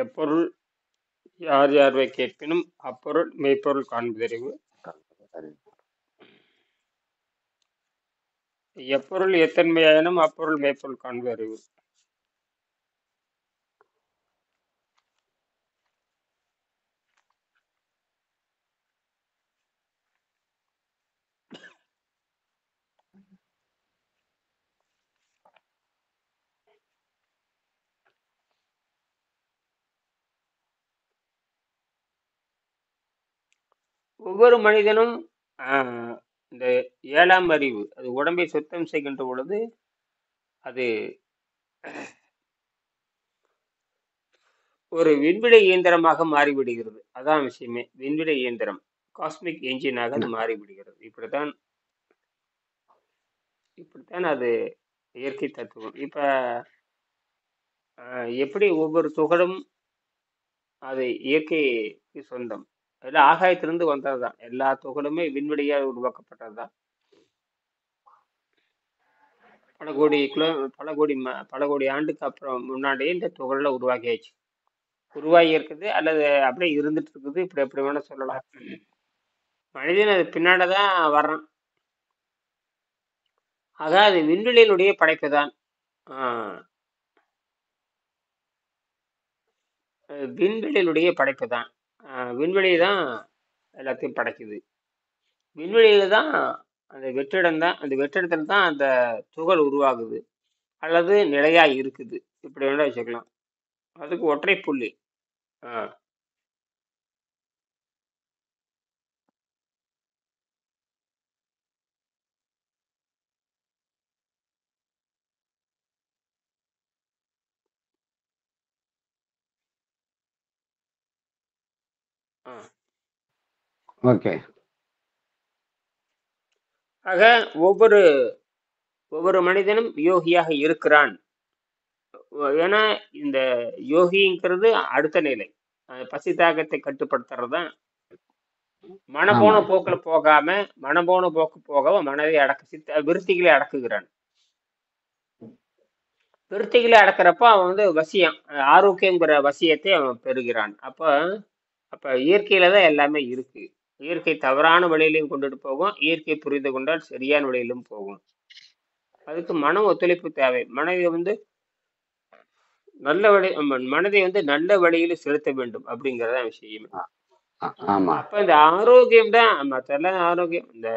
எப்பொருள் யார் யார்வை கேட்பினும் அப்பொருள் மெய்ப்பொருள் காண்பதறிவு. எப்பொருள் எத்தன்மையாயினும் அப்பொருள் மெய்ப்பொருள் காண்பதறிவு. ஒவ்வொரு மனிதனும் இந்த 7ஆம் அறிவு அது உடம்பை சுத்தம் செய்கின்ற பொழுது அது ஒரு விண்வெளி இயந்திரமாக மாறிவிடுகிறது. அதான் விஷயமே. விண்வெளி இயந்திரம், காஸ்மிக் என்ஜினாக அது மாறிவிடுகிறது. இப்படித்தான் அது இயற்கை தத்துவம். இப்ப எப்படி ஒவ்வொரு துகளும் அது இயற்கைக்கு சொந்தம். எல்லாம் ஆகாயத்திலிருந்து வந்ததுதான். எல்லா துகளுமே விண்வெளியால் உருவாக்கப்பட்டதுதான். பல கோடி ஆண்டுக்கு அப்புறம் முன்னாடியே இந்த துகள்ல உருவாகி இருக்குது, அல்லது அப்படியே இருந்துட்டு இருக்குது. இப்படி எப்படி வேணா சொல்லலாம். மனிதன் அது பின்னாடிதான் வர்றான். ஆக அது விண்வெளியினுடைய படைப்பு தான். விண்வெளியினுடைய படைப்பு தான். விண்வெளி தான் எல்லாத்தையும் படைக்குது. விண்வெளியில தான் அந்த வெற்றிடம் தான், அந்த வெற்றிடத்துல தான் அந்த துகள் உருவாகுது அல்லது நிலையா இருக்குது. இப்படி வேணா வச்சுக்கலாம். அதுக்கு ஒற்றை புள்ளி. ஓகே. ஆக ஒவ்வொரு மனிதனும் யோகியாக இருக்கிறான். ஏன்னா இந்த யோகிங்கிறது அடுத்த நிலை. பசி தாகத்தை கட்டுப்படுத்துறதுதான். மனப்போன போக்குல போகாம மனதை விருத்திகளை அடக்குகிறான். விருத்திகளை அடக்கிறப்ப அவன் வசியம், ஆரோக்கியங்கிற வசியத்தை அவன் பெறுகிறான். அப்ப இயற்கையில தான் எல்லாமே இருக்கு. இயற்கை தவறான வழியிலையும் கொண்டுட்டு போகும், இயற்கை புரிந்து கொண்டால் சரியான வழியிலும் போகும். அதுக்கு மன ஒத்துழைப்பு தேவை. மனதை நல்ல வழியில செலுத்த வேண்டும் அப்படிங்கறத விஷயம். அப்ப இந்த ஆரோக்கியம் தான் மற்ற ஆரோக்கியம். இந்த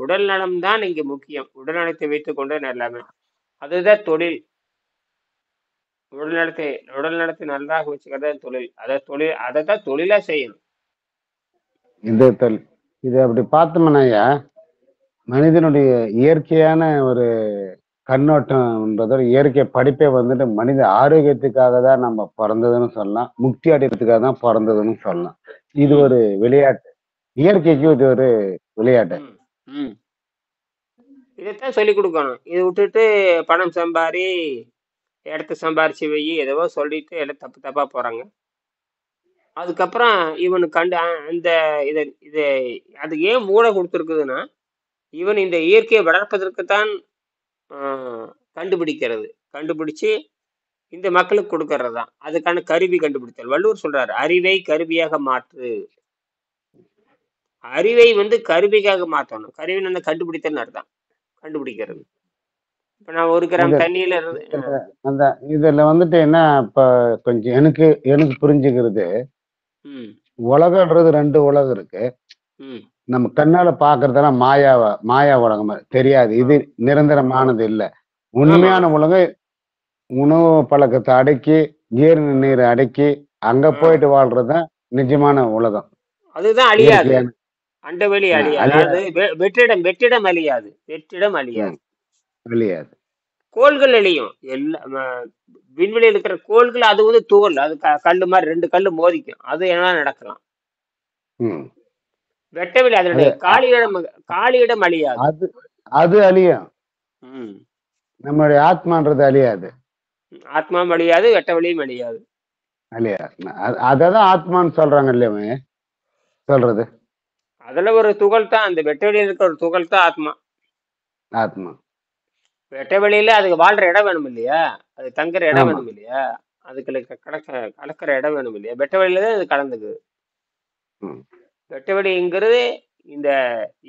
உடல் நலம் தான் இங்க முக்கியம். உடல் நலத்தை வைத்துக் கொண்டு எல்லாமே அதுதான் தொழில். உடல் நலத்தை நன்றாக வச்சுக்கிறதா தொழில். அதைத்தான் தொழிலா செய்யணும். இது அப்படி பார்த்தோம்னா மனிதனுடைய இயற்கையான ஒரு கண்ணோட்டம்ன்றதோட இயற்கை படிப்பே மனித ஆரோக்கியத்துக்காக தான் நம்ம பிறந்ததுன்னு சொல்லலாம், முக்தி அடைகிறதுக்காக தான் பிறந்ததுன்னு சொல்லலாம். இது ஒரு விளையாட்டு, இயற்கைக்கு இது ஒரு விளையாட்டு. இதைத்தான் சொல்லி கொடுக்கணும். இதை விட்டுட்டு பணம் சம்பாரி, இடத்த சம்பாரிச்சு வை, எதோ சொல்லிட்டு எல்லாம் தப்பா போறாங்க. அதுக்கப்புறம் இவனுக்கு அதுக்கு ஏன் மூளை கொடுத்துருக்குதுன்னா, இவன் இந்த இயற்கையை வளர்ப்பதற்குத்தான் கண்டுபிடிச்சு இந்த மக்களுக்கு கொடுக்கறது தான். அதுக்கான கருவி கண்டுபிடித்தல். வள்ளுவர் சொல்றாரு, அறிவை கருவியாக மாற்று. அறிவை கருவிக்காக மாற்றணும். கருவி கண்டுபிடித்தல் அர்த்தம், கண்டுபிடிக்கிறது. இப்ப நான் 1 கிராம் தண்ணியில அந்த இதுல என்ன இப்ப கொஞ்சம் எனக்கு புரிஞ்சுக்கிறது, உலகன்றது 2 உலகம் இருக்கு. நம்ம கண்ணால பாக்குறதெல்லாம் மாயா உலகம் தெரியாது. இது நிரந்தரமானது இல்ல. உண்மையான உலகம் உணவு பழக்கத்தை அடக்கி, ஜீரண நீரை அடக்கி அங்க போயிட்டு வாழ்றதுதான் நிஜமான உலகம். அதுதான் அழியாது. அண்டவெளி அழியாது. வெற்றிடம் அழியாது. கோள்கள் அழியும். விண்வெளியில் இருக்கிற கோள்கள் அது தூவல். அது கல்லு மாதிரி 2 கல்லு மோதிக்கும். அது என்ன நடக்கலாம். வெட்டவெளி அதனுடைய காலியிடம் அழியாது. அது அழியும். நம்மளுடைய ஆத்மான்றது அழியாது. ஆத்மாவும் அழியாது, வெட்டவெளியும் அழியாது. அததான் ஆத்மான்னு சொல்றாங்க இல்லையா சொல்றது. அதுல ஒரு துகள் தான், அந்த வெட்ட வெளியில இருக்க ஒரு துகள் தான் ஆத்மா. ஆத்மா. வெட்ட வெளியில அதுக்கு வாழ்ற இடம் வேணும் இல்லையா, அது தங்குற இடம் ஆமா. வேணும் இல்லையா, அதுக்கு கலக்கிற இடம் வேணும் இல்லையா, வெட்ட வெளியில தான் அது கலந்துக்குது. ம். வெட்ட வெளிங்கிறது இந்த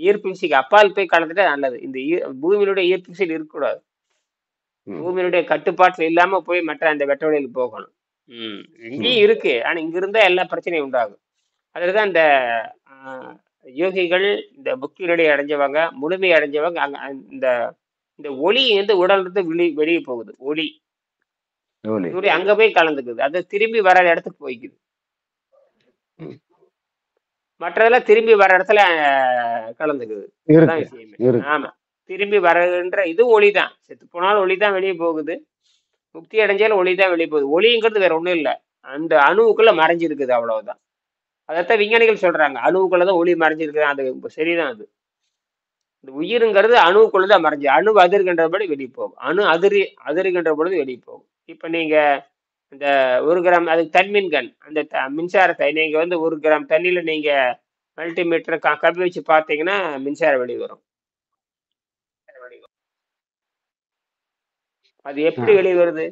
ஈர்ப்பு விசைக்கு அப்பால் போய் கலந்துட்டா நல்லது. இந்த பூமியினுடைய ஈர்ப்பு விசையில் இருக்கக்கூடாது. ம். பூமியினுடைய கட்டுப்பாட்டுல இல்லாம போய் மற்ற அந்த வெட்ட வெளியில போகணும். ம். இங்கேயும் இருக்கு, ஆனா இங்க இருந்தா எல்லா பிரச்சனையும் உண்டாகும். அதுலதான் இந்த ஆஹ், யோகிகள், இந்த புக்தி நிலை அடைஞ்சவங்க, முழுமை அடைஞ்சவங்க அங்க இந்த இந்த ஒளி வந்து உடல் இருந்து வெளியே போகுது. ஒளி ஜோலி. சூரியன் அங்க போய் கலந்துக்குது, அது திரும்பி வர இடத்துக்கு போய்க்குது. ம். மற்றதெல்லாம் திரும்பி வர இடத்துல கலந்துக்குது. அதான் இருக்கு. விஷயமே. இருக்கு. ஆமா, திரும்பி வருகின்ற இது ஒளிதான். செத்து போனாலும் ஒளிதான் வெளியே போகுது, முக்தி அடைஞ்சாலும் ஒளிதான் வெளியே போகுது. ஒளிங்கிறது வேற ஒண்ணும் இல்லை, அந்த அணுவுக்குள்ள மறைஞ்சிருக்குது, அவ்வளவுதான். அதைத்தான் விஞ்ஞானிகள் சொல்றாங்க, அணுவுக்குள்ளதான் ஒளி மறைஞ்சிருக்குது. அது சரிதான். அது இந்த உயிருங்கிறது அணுவுக்குள்ளதான் மறைஞ்சு, அணு அதிர்கின்றபடி வெளியே போகும், அணு அதிர்கின்ற பொழுது வெளியே போகும். இப்ப நீங்க இந்த 1 கிராம், அதுக்கு தன்மின்கண், அந்த மின்சாரத்தை நீங்க வந்து 1 கிராம் தண்ணியில நீங்க மல்டிமீட்டர் கப்பி வச்சு பார்த்தீங்கன்னா மின்சாரம் வெளியே வரும். அது ஆ. எப்படி வெளியே வருது?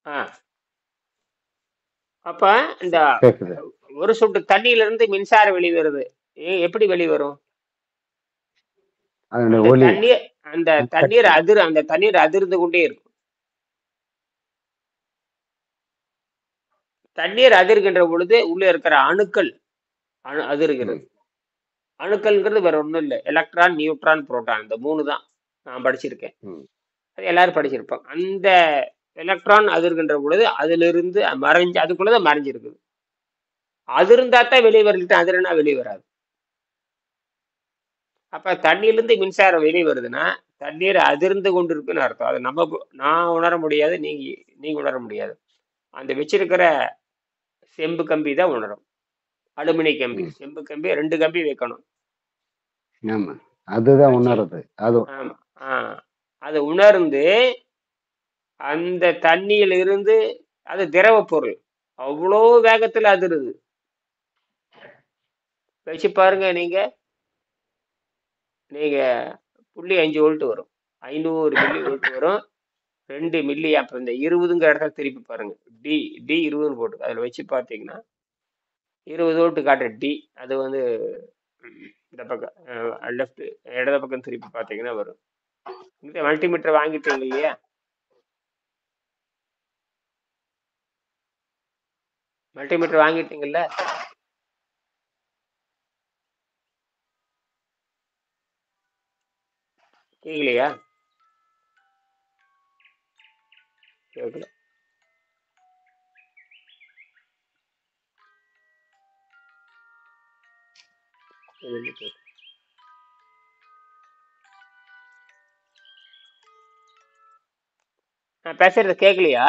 ஆ, அப்ப இந்த கேக்குது. ஒரு சொட்டு தண்ணியில இருந்து மின்சாரம் வெளிவருது. எப்படி வெளிவரும்? அதனுடைய அந்த ஒலி. தண்ணீர் அந்த தண்ணீர் சக்தி. அந்த தண்ணீர் அதிர்ந்து கொண்டே இருக்கும். தண்ணீர் அதிர்கின்ற பொழுது உள்ள இருக்கிற அணுக்கள் ம். அதிர்கிறது. அணுக்கள்ங்கிறது வேற ஒண்ணும் இல்லை, எலக்ட்ரான், நியூட்ரான், புரோட்டான், இந்த 3 தான். நான் படிச்சிருக்கேன், ம். அது எல்லாரும் ம். படிச்சிருப்பாங்க. அந்த எலக்ட்ரான் அதிர்கின்ற பொழுது அதிலிருந்து மறைஞ்சு அதுக்குள்ளதான் மறைஞ்சிருக்குது. அதிர்ந்தா தான் வெளியே வரலிட்டு, அதிர்னா வெளியே வராது. அப்ப தண்ணியிலிருந்து மின்சாரம் வெளியே வருதுன்னா தண்ணீர் அதிர்ந்து கொண்டிருக்குன்னு அர்த்தம். அது நான் உணர முடியாது, நீங்க உணர முடியாது. அந்த வச்சிருக்கிற செம்பு கம்பி தான் உணரும். அலுமினிய கம்பி, ம். செம்பு கம்பி 2 கம்பி வைக்கணும் ஆமா. அதுதான் வச்சு. உணருது. அது. ஆமா. அது உணர்ந்து அந்த தண்ணியில இருந்து, அது திரவ பொருள், அவ்வளோ வேகத்துல அதிருது. வச்சு பாருங்க நீங்க. நீங்க 0.5 வோல்ட் வரும், 500 மில்லி வோல்ட் வரும், 2 மில்லி ஆம்ப். இந்த 20ங்கிற இடத்துல திருப்பி பாருங்க. டி டி 20ன்னு போட்டு அதுல வச்சு பார்த்தீங்கன்னா 20 வோல்ட் காட்டுற டி. அது வந்து இந்த பக்கம் லெஃப்ட், இடது பக்கம் திருப்பி பார்த்தீங்கன்னா வரும். இந்த மல்டிமீட்டர் வாங்கிட்டீங்க இல்லையா? மல்டிமீட்டர் வாங்கிட்டீங்கல்ல? கேட்கலையா? கேட்கல. எதுவுமே கேட்கல. நான் பேசுறது கேட்கலையா?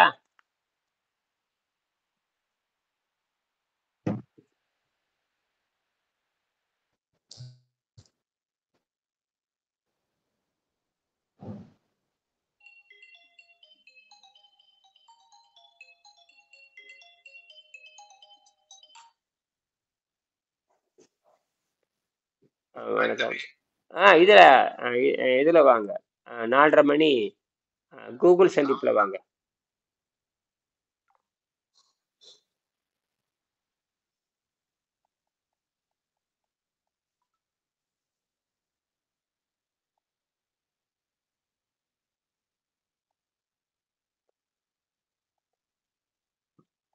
வணக்கம். இதுல இதுல வாங்க. 4:30 மணி கூகுள் சந்திப்புல வாங்க.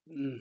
ம்.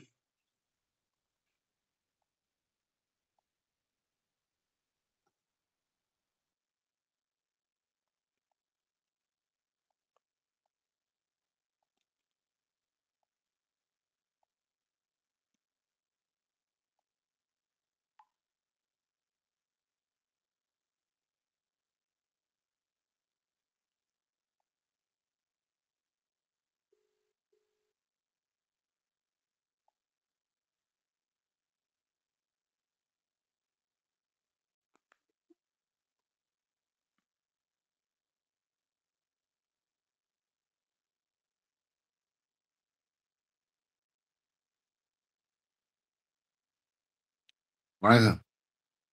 வணக்கம்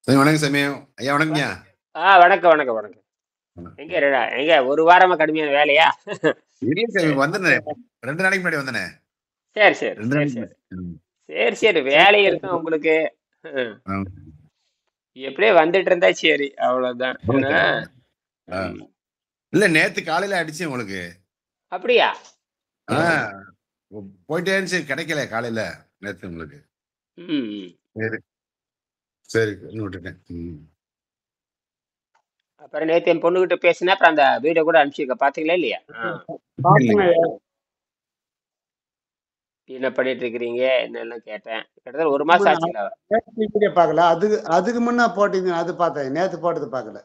சாமி. வணக்கம் சாமி. ஐயா வணக்கம்யா. வணக்கம் வணக்கம் வணக்கம். எங்க ஒரு வாரமா கடுமையான வேலையா? இல்ல சாமி, வந்தனே 2 நாளைக்கு முன்னாடி வந்தனே. சரி சரி 2 சரி நாளைக்கு சரி முன்னாடி. சரி சரி வேலை இருக்கும் உங்களுக்கு. எப்படியே வந்துட்டு இருந்தா சரி, அவ்வளவுதான். ஏன்னா இல்ல, நேத்து காலையில அடிச்சேன் உங்களுக்கு. அப்படியா? போயிட்டே இருந்துச்சு, கிடைக்கல காலையில நேத்து உங்களுக்கு. சரி சரி விட்டுட்டேன். அப்புறம் நேத்து என் பொண்ணுகிட்ட பேசினா, அப்புறம் அந்த வீடியோ கூட அனுப்பிச்சிருக்க, பாத்தீங்களா இல்லையா? என்ன பண்ணிட்டு இருக்கிறீங்க என்னெல்லாம் கேட்டேன். கிட்டத்தட்ட 1 மாசம் ஆச்சுங்களா? வீடியோ பார்க்கல. அதுக்கு முன்ன போட்டீங்க, அது பார்த்தேன். நேத்து போட்டது பார்க்கல.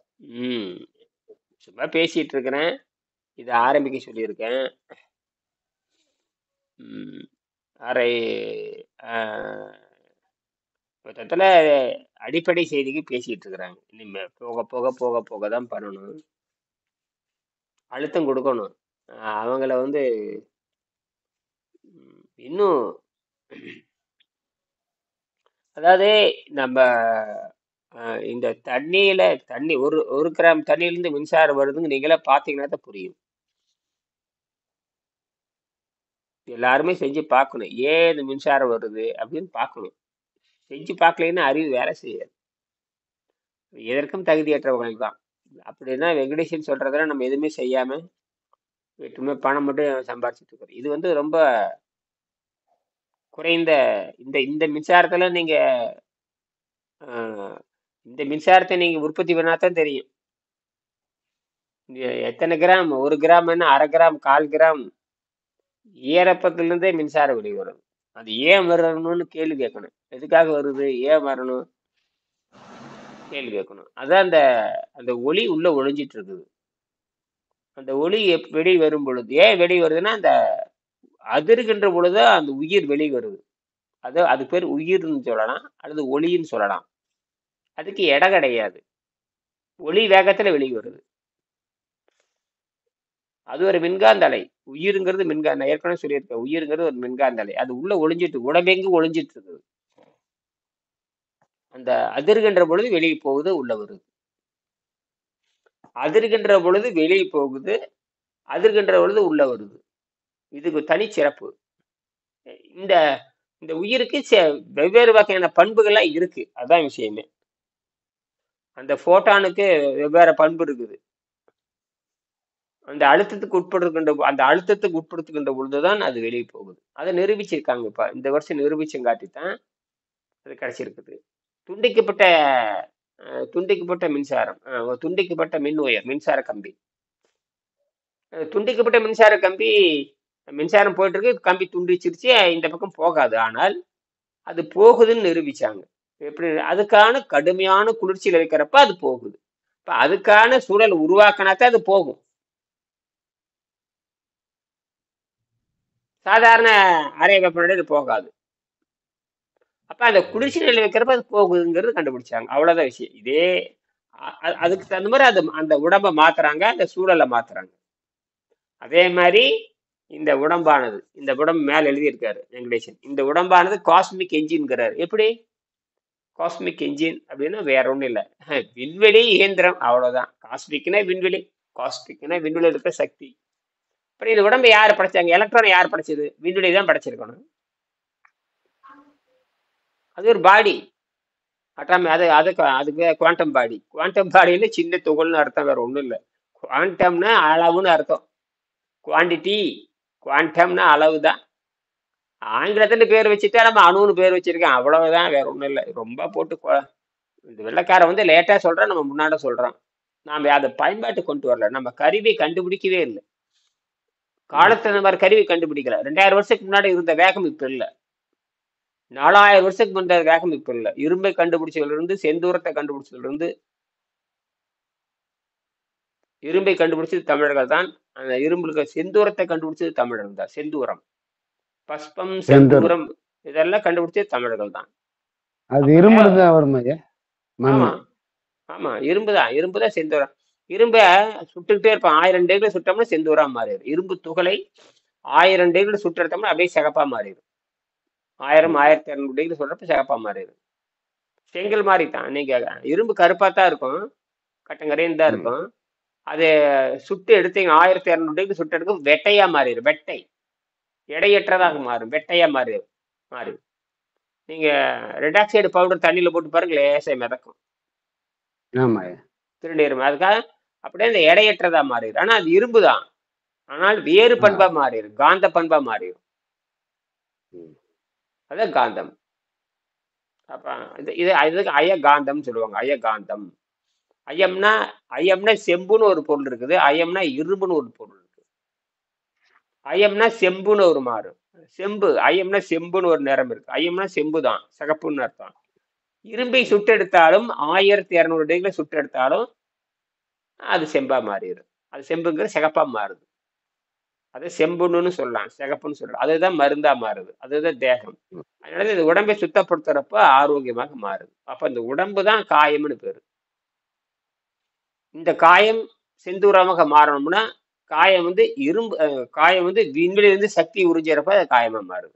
சும்மா பேசிட்டு இருக்கிறேன். இதை ஆரம்பிக்க சொல்லியிருக்கேன். அரை மொத்தத்துல அடிப்படை செய்திக்கு பேசிட்டு இருக்கிறாங்க. இனிமே போக போக போக போக தான் பண்ணணும், அழுத்தம் கொடுக்கணும். அவங்கள வந்து இன்னும், அதாவது நம்ம இந்த தண்ணி ஒரு கிராம் தண்ணியிலிருந்து மின்சாரம் வருதுன்னு நீங்களே பார்த்தீங்கன்னா தான் புரியும். எல்லாருமே செஞ்சு பார்க்கணும், ஏன் இந்த மின்சாரம் வருது அப்படின்னு பார்க்கணும். செஞ்சு பார்க்கலைன்னா அறிவு வேலை செய்யாது. எதற்கும் தகுதியற்றவர்கள் தான். அப்படின்னா வெங்கடேசன் சொல்றதெல்லாம் நம்ம எதுவுமே செய்யாம வெற்றுமே பணம் மட்டும் சம்பாதிச்சுட்டு இருக்கிறோம். இது வந்து ரொம்ப குறைந்த. இந்த மின்சாரத்துல நீங்க இந்த மின்சாரத்தை நீங்க உற்பத்தி பண்ணாதான் தெரியும் எத்தனை கிராம், 1 கிராம் என்ன, 1/2 கிராம், 1/4 கிராம் ஈரப்பத்திலிருந்தே மின்சாரம் வெளியே வரும். அது ஏன் வரணும்னு கேள்வி கேட்கணும். எதுக்காக வருது, ஏன் வரணும் கேள்வி கேட்கணும். அதான் அந்த ஒளி உள்ள ஒளிஞ்சிட்டு இருக்குது. அந்த ஒளி வெளியே வரும் பொழுது ஏன் வெளியே வருதுன்னா, அந்த அதிர்கின்ற பொழுது அந்த உயிர் வெளியே வருது. அது பேர் உயிர்னு சொல்லலாம், அல்லது ஒளின்னு சொல்லலாம். அதுக்கு இடம் கிடையாது, ஒளி வேகத்துல வெளியே வருது. அது ஒரு மின்காந்த அலை. உயிருங்கிறது மின்காந்த, ஏற்கனவே சொல்லியிருக்கேன், உயிருங்கிறது ஒரு மின்காந்த அலை. அது உள்ள ஒளிஞ்சிட்டு, உடம்பெங்கு ஒளிஞ்சிட்டு இருக்குது. அந்த அதிர்கின்ற பொழுது வெளியே போகுது, உள்ள வருது. அதிர்கின்ற பொழுது வெளியே போகுது, அதிர்கின்ற பொழுது உள்ள வருது. இதுக்கு தனி சிறப்பு. இந்த இந்த உயிருக்கு வெவ்வேறு வகையான பண்புகள்லாம் இருக்கு. அதான் விஷயமே. அந்த போட்டானுக்கு வெவ்வேறு பண்பு இருக்குது. அந்த அழுத்தத்துக்கு உட்படுத்துகின்ற பொழுதுதான் அது வெளியே போகுது. அதை நிரூபிச்சிருக்காங்க. இப்ப இந்த வருஷம் நிரூபிச்சங்காட்டித்தான் அது கிடைச்சிருக்குது. துண்டிக்கப்பட்ட மின்சாரம், துண்டிக்கப்பட்ட மின் உயர் மின்சார கம்பி, துண்டிக்கப்பட்ட மின்சார கம்பி, மின்சாரம் போயிட்டு இருக்கு, கம்பி துண்டிச்சிருச்சு, இந்த பக்கம் போகாது. ஆனால் அது போகுதுன்னு நிரூபிச்சாங்க. எப்படி? அதுக்கான கடுமையான குளிர்ச்சியில் இருக்கிறப்ப அது போகுது. இப்ப அதுக்கான சூழல் உருவாக்கினாத்தான் அது போகும். சாதாரண அறை வெப்பநிலை அது போகாது. அப்ப அந்த குளிர்ச்சி நிலை வைக்கிறப்ப அது போகுதுங்கிறது கண்டுபிடிச்சாங்க. அவ்வளவுதான் விஷயம். இதே அதுக்கு தகுந்த மாதிரி அந்த உடம்பை மாத்துறாங்க, அந்த சூழலை மாத்துறாங்க. அதே மாதிரி இந்த உடம்பானது, இந்த உடம்பு மேல எழுதியிருக்காரு வெங்கடேசன், இந்த உடம்பானது காஸ்மிக் என்ஜின்ங்கிறாரு. எப்படி காஸ்மிக் என்ஜின் அப்படின்னா வேற ஒண்ணும் இல்லை, விண்வெளி இயந்திரம், அவ்வளவுதான். காஸ்மிக்னா விண்வெளி, காஸ்மிக்னா விண்வெளி இருக்கிற சக்தி. அப்புறம் இந்த உடம்பை யார் படைச்சாங்க? எலக்ட்ரானை யார் படைச்சது? விண்வெளி தான் படைச்சிருக்கணும். அது ஒரு பாடி, அட்டாமி, அதுக்கு குவாண்டம் பாடி. குவாண்டம் பாடியில சின்ன துகள்னு அர்த்தம், வேற ஒண்ணும் இல்லை. குவாண்டம்னா அளவுன்னு அர்த்தம். குவான்டிட்டி, குவாண்டம்னா அளவு தான். ஆங்கிலத்துல பேர் வச்சுட்டா நம்ம அணுன்னு பேர் வச்சிருக்கேன், அவ்வளவுதான், வேற ஒண்ணும் இல்லை. ரொம்ப போட்டு இந்த வெள்ளைக்காரன் வந்து லேட்டா சொல்றான், நம்ம முன்னாடி சொல்றோம். நாம அதை பயன்பாட்டு கொண்டு வரல, நம்ம கருவி கண்டுபிடிக்கவே இல்லை. காலத்துல இந்த மாதிரி கருவி கண்டுபிடிக்கல. 2000 வருஷத்துக்கு முன்னாடி இருந்த வேகம் இப்ப இல்லை. 4000 வருஷத்துக்கு முன்னாடி வேகம் இப்ப இல்லை. இரும்பை கண்டுபிடிச்சதுல இருந்து, செந்தூரத்தை கண்டுபிடிச்சதுல இருந்து, இரும்பை கண்டுபிடிச்சது தமிழர்கள் தான். அந்த இரும்புக்கு செந்தூரத்தை கண்டுபிடிச்சது தமிழர்கள் தான். செந்தூரம், பஸ்பம், செந்தூரம் இதெல்லாம் கண்டுபிடிச்சது தமிழர்கள் தான். அது இரும்புதான் வரும். ஆமா ஆமா, இரும்புதான் செந்தூரம். இரும்ப சுட்டுக்கிட்டே இருப்பான். 1000 டிகிரி சுட்டோம்னா செந்தூரா மாறிடும். இரும்பு துகளை 1000 டிகிரி சுட்டுறோம்னா அப்படியே சிகப்பா மாறிடும். 1000 1200 டிகிரி சுடுறப்ப சிகப்பா மாறிடும். செங்கல் மாதிரி தான். நீங்க இரும்பு கருப்பா தான் இருக்கும், கட்டங்கரைன்னு தான் இருக்கும். அது சுட்டு எடுத்தீங்க 1200 டிகிரி சுட்டு எடுக்கும், வெட்டையா மாறிடும். வெட்டை எடையற்றதாக மாறும், வெட்டையா மாறி நீங்க ரெட் ஆக்சைடு பவுடர் தண்ணியில போட்டு பாருங்க, லேசா மிதக்கும், ஆமாய்யா. திருநீரும். அதுக்காக அப்படியே அந்த எடையற்றதா மாறிடும். ஆனா அது இரும்பு தான், ஆனால் வேறு பண்பா மாறிடும், காந்த பண்பா மாறிடும். அதான் காந்தம். அப்ப இது இதுக்கு அயகாந்தம் சொல்லுவாங்க. அயகாந்தம். அயம்னா செம்புன்னு ஒரு பொருள் இருக்குது, அயம்னா இரும்புன்னு ஒரு பொருள் இருக்கு. அயம்னா செம்புன்னு ஒரு மாறும், செம்பு. அயம்னா செம்புன்னு ஒரு நிறம் இருக்கு, அயம்னா செம்பு தான், சிகப்புன்னு அர்த்தம். இரும்பை சுட்டெடுத்தாலும் 1200 டிகிரில சுட்டெடுத்தாலும் அது செம்பா மாறிடும். அது செம்புங்கிற சிகப்பா மாறுது. அது செம்புன்னு சொல்லலாம், சிகப்புன்னு சொல்லலாம். அதுதான் மருந்தா மாறுது, அதுதான் தேகம். அதனால இது உடம்பை சுத்தப்படுத்துறப்ப ஆரோக்கியமாக மாறுது. அப்ப இந்த உடம்பு தான் காயம்னு பேரு. இந்த காயம் செந்தூரமாக மாறணும்னா காயம் வந்து காயம் வந்து விண்வெளியிலிருந்து சக்தி உறிஞ்சிறப்ப அது காயமா மாறுது.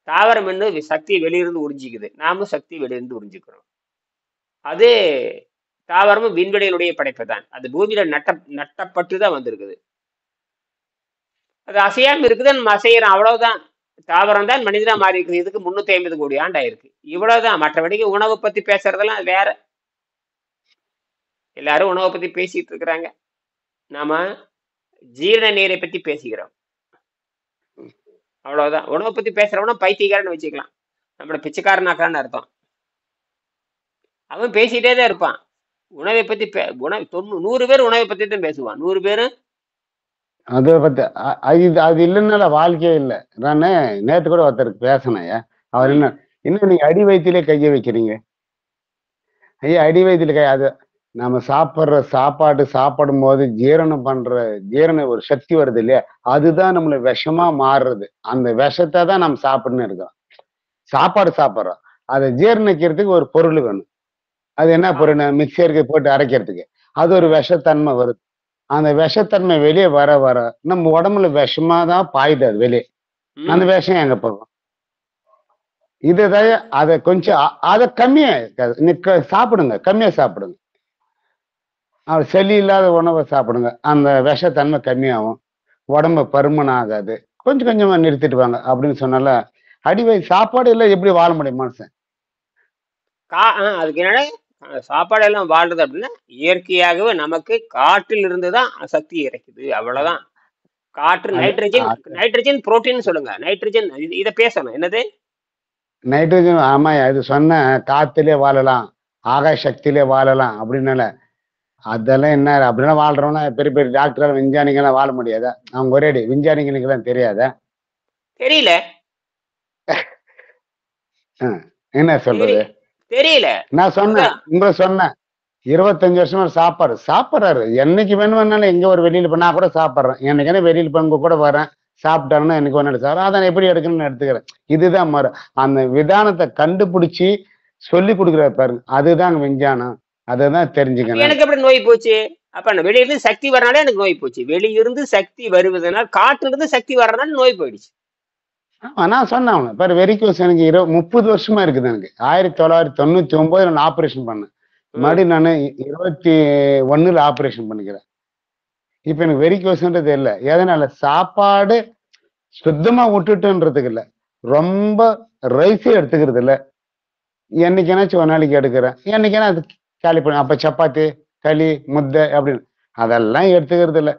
தாவரம் என்ன சக்தியை வெளியிருந்து உறிஞ்சிக்குது, நாமும் சக்தி வெளியிருந்து உறிஞ்சிக்கிறோம். அது தாவரமும் விண்வெளியினுடைய படைப்பு தான். அது பூமியில நட்டப்பட்டு தான் வந்திருக்குது. அது அசையாம இருக்குதுன்னு நம்ம அசைகிறோம், அவ்வளவுதான். தாவரம் தான் மனிதனா மாறி இருக்குது. இதுக்கு 350 கோடி ஆண்டு ஆயிருக்கு, இவ்வளவுதான். மற்றபடிக்கு உணவை பத்தி பேசுறதெல்லாம் வேற. எல்லாரும் உணவை பத்தி பேசிட்டு இருக்கிறாங்க, நாம ஜீரண நீரை பத்தி பேசிக்கிறோம், அவ்வளவுதான். உணவை பத்தி பேசுறவனா பைத்தியக்காரன்னு வச்சுக்கலாம், நம்மள பிச்சைக்காரனாக்கான்னு அர்த்தம். அவன் பேசிட்டே தான் இருப்பான் உணவை பத்தி. 100 பேர் உணவை பத்தி தான் பேசுவான், 100 பேரு. அதை பத்தி அது இல்லைன்னால வாழ்க்கையே இல்லை. நானு நேத்து கூட ஒருத்தருக்கு பேசினேன். அவர் என்ன, இன்னும் நீங்க அடி வயிற்றிலே கையை வைக்கிறீங்க. ஐயா, அடி வயிற்றுல அது நம்ம சாப்பிட்ற சாப்பாடும் போது ஜீரண ஒரு சக்தி வருது இல்லையா, அதுதான் நம்மள விஷமா மாறுறது. அந்த விஷத்தை தான் நம்ம சாப்பிடணும்னு இருக்கோம். சாப்பாடு சாப்பிட்றோம், அதை ஜீரணிக்கிறதுக்கு ஒரு பொருள் வேணும். அது என்ன பொருள்? மிக்சருக்கு போட்டு அரைக்கிறதுக்கு அது ஒரு விஷத்தன்மை வருது. அந்த விஷத்தன்மை வெளியே வர வர நம்ம உடம்புல விஷமா தான் பாயுது அது வெளியே. அந்த விஷம் எங்க போகும்? இதுதான். அதை கொஞ்சம் அதை கம்மியா சாப்பிடுங்க, கம்மியா சாப்பிடுங்க. செல்லி இல்லாத உணவை சாப்பிடுங்க, அந்த விஷத்தன்மை கம்மியாகும், உடம்பு பருமன் ஆகாது. கொஞ்சம் கொஞ்சமா நிறுத்திட்டு வாங்க அப்படின்னு சொன்னால, அடிவை சாப்பாடு இல்லை எப்படி வாழ முடியும் மனுஷன்? அதுக்கு என்னன்னா, சாப்பாடு எல்லாம் வாழ்றது அப்படின்னா இயற்கையாகவே நமக்கு காற்றில் இருந்துதான் சக்தி இறைக்குது, அவ்வளவுதான். காற்று, நைட்ரஜன் புரோட்டீன் சொல்லுங்க. நைட்ரஜன் இத பேசணும், என்னது நைட்ரஜன். ஆமா, இது சொன்ன காத்திலே வாழலாம், ஆகாய சக்தியிலே வாழலாம் அப்படின்னால அதெல்லாம் என்ன அப்படின்னா வாழ்றோம்னா பெரிய பெரிய டாக்டர் விஞ்ஞானிகள்லாம் வாழ முடியாதா? அவங்க ஒரே விஞ்ஞானிகளுக்கு எல்லாம் தெரியாதா? தெரியல. என்ன சொல்றது தெரியல. நான் சொன்னேன் 25 வருஷமா சாப்பிட்றாரு. என்னைக்கு வேணும்னாலும் எங்க ஒரு வெளியில போனா கூட சாப்பிட்றேன். என்னைக்கு வெளியில போய் உங்க கூட வரேன், சாப்பிட்டாருன்னா எனக்கு ஒன்று சாப்பிட்றேன். அதான் எப்படி எடுக்கணும்னு எடுத்துக்கிறேன். இதுதான் அந்த விதானத்தை கண்டுபிடிச்சி சொல்லி கொடுக்குறாரு பாருங்க, அதுதான் விஞ்ஞானம். அதுதான் தெரிஞ்சுக்கணும். எனக்கு எப்படி நோய் போச்சு? அப்ப வெளியிருந்து சக்தி வரனாலே எனக்கு நோய் போச்சு. வெளியிருந்து சக்தி வருவதனால், காற்றுல இருந்து சக்தி வர்றதுனால நோய் போயிடுச்சு. நான் சொன்னேன் பாரு, வெரிகோஸ் எனக்கு 30 வருஷமா இருக்குது. எனக்கு 1999 நான் ஆபரேஷன் பண்ணேன். மறுபடியும் நான் 21 ஆபரேஷன் பண்ணிக்கிறேன். இப்ப எனக்கு வெரிகோஸ்ன்றது இல்லை. எதனால? சாப்பாடு சுத்தமா விட்டுட்டுன்றதுக்கு இல்லை, ரொம்ப ரைஸே எடுத்துக்கிறது இல்லை. என்னைக்குனாச்சும் ஒரு நாளைக்கு எடுக்கிறேன், என்னைக்குன்னா அது காலி பண்ண. அப்ப சப்பாத்தி, களி, முத்தை அப்படின்னு அதெல்லாம் எடுத்துக்கிறது இல்லை.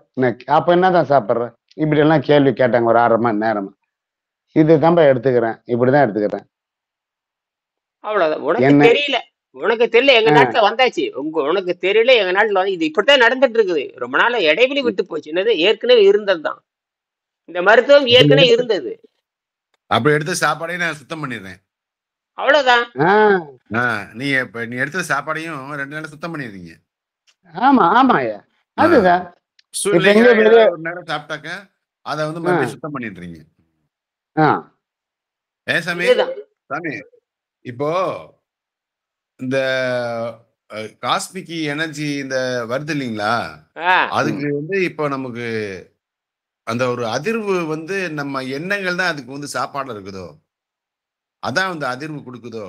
அப்ப என்னதான் சாப்பிட்றேன்? இப்படி எல்லாம் கேள்வி கேட்டாங்க ஒரு 1/2 மணி நேரமா. இதுதான் எடுத்துக்கிறேன், இப்படிதான் எடுத்துக்கிறேன். அவ்வளவுதான். உனக்கு தெரியல, எங்க நாட்டுல வந்தாச்சு. உனக்கு தெரியல, எங்க நாட்டுல வந்து இது இப்படித்தான் நடந்துட்டு இருக்குது. ரொம்ப நாள இடைவெளி விட்டு போச்சு. என்னது? ஏற்கனவே இருந்ததுதான் இந்த மருத்துவம், ஏற்கனவே இருந்தது. அப்படி எடுத்து சாப்பாடையும் நான் சுத்தம் பண்ணிடுறேன், அவ்வளவுதான். நீ எடுத்த சாப்பாடையும் 2 நாள் சுத்தம் பண்ணிடுறீங்க. ஆமா ஆமா, அதுதான். ஒரு நேரம் சாப்பிட்டாக்க அதை வந்து மறுபடியும் சுத்தம் பண்ணிடுறீங்க. சாமி, இப்போ இந்த காஸ்மிக் எனர்ஜி இந்த வருது இல்லைங்களா, அதுக்கு வந்து இப்போ நமக்கு அந்த ஒரு அதிர்வு வந்து நம்ம எண்ணங்கள் தான் அதுக்கு வந்து சாப்பாடுல இருக்குதோ, அதான் வந்து அதிர்வு கொடுக்குதோ?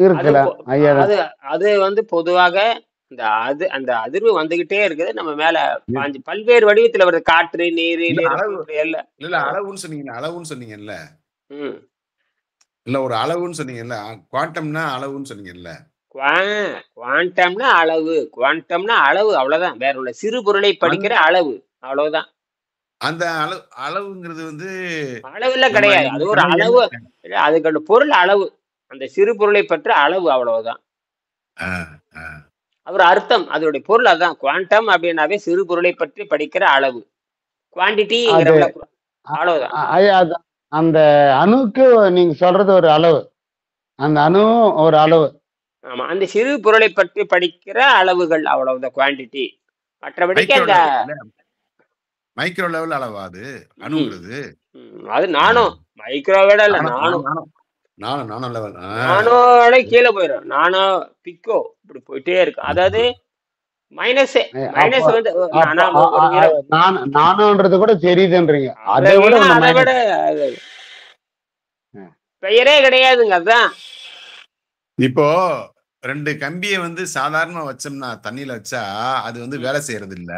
அது இருக்கலாம் பொ- ஐயா தான். அது அது வந்து பொதுவாக அந்த அதிர்வு வந்துகிட்டே இருக்குது நம்ம மேல பாஞ்சு பல்வேறு வடிவத்துல வருது. காற்று, நீர், இல்ல அளவு நெருப்பு, இப்படி எல்லாம். இல்ல ஆ, அளவுன்னு சொன்னீங்கல்ல. ம். இல்ல ஒரு அளவுன்னு சொன்னீங்கல்ல. குவாண்டம்னா அளவுன்னு சொன்னீங்கல்ல. குவாண்டம்னா அளவு, குவாண்டம்னா அளவு, அவ்வளவுதான். வேற உள்ள சிறு பொருளை படிக்கிற அளவு, அவ்வளவுதான். அந்த அளவுங்கிறது வந்து அளவுலாம் நம்ம கிடையாது. அது ஒரு நம்ம அளவு. அதுக்கான பொருள் அளவு. அந்த சிறு பொருளை பற்ற அளவு, அவ்வளவுதான். ஆ, ஆ. ஒரு அர்த்தம், அதோடைய பொருள் அதான். குவாண்டம் அப்படின்னாவே சிறு பொருளை பற்றி படிக்கிற அளவு. அது குவாண்டிட்டிங்கிறவள, அவ்வளவுதான். ஐயா அது அந்த அணுக்கு நீங்க சொல்றது ஒரு அளவு, அந்த அணுவும் ஒரு அளவு. ஆமா, அந்த சிறு பொருளை பற்றி படிக்கிற அளவுகள், அவ்வளவுதான் குவாண்டிட்டி. மற்றபடிக்கு மைக்ரோ அந்த லெவல் இல்ல மைக்ரோ லெவல் அளவா அது ம், அணுங்கிறது. அது ஆ. நானும் மைக்ரோவேட இல்ல, நானும் நானும் நானும் நானும் நானும் லெவல். நானோட கீழே போயிடும். நானோ பிக்கோ இப்படி போயிட்டே இருக்கு. அதாவது மைனஸ் அப்போ மைனஸ் வந்து அப்போ நாம ஒரு நானுன்றது கூட தெரியுதுன்றீங்க. அதை விட அதை ஒண்ணு விட மைனஸ். அது பெயரே கிடையாதுங்க, அதுதான். இப்போ 2 கம்பிய வந்து சாதாரணமா வச்சோம்னா, தண்ணீல வச்சா அது வந்து வேலை செய்யறது இல்ல.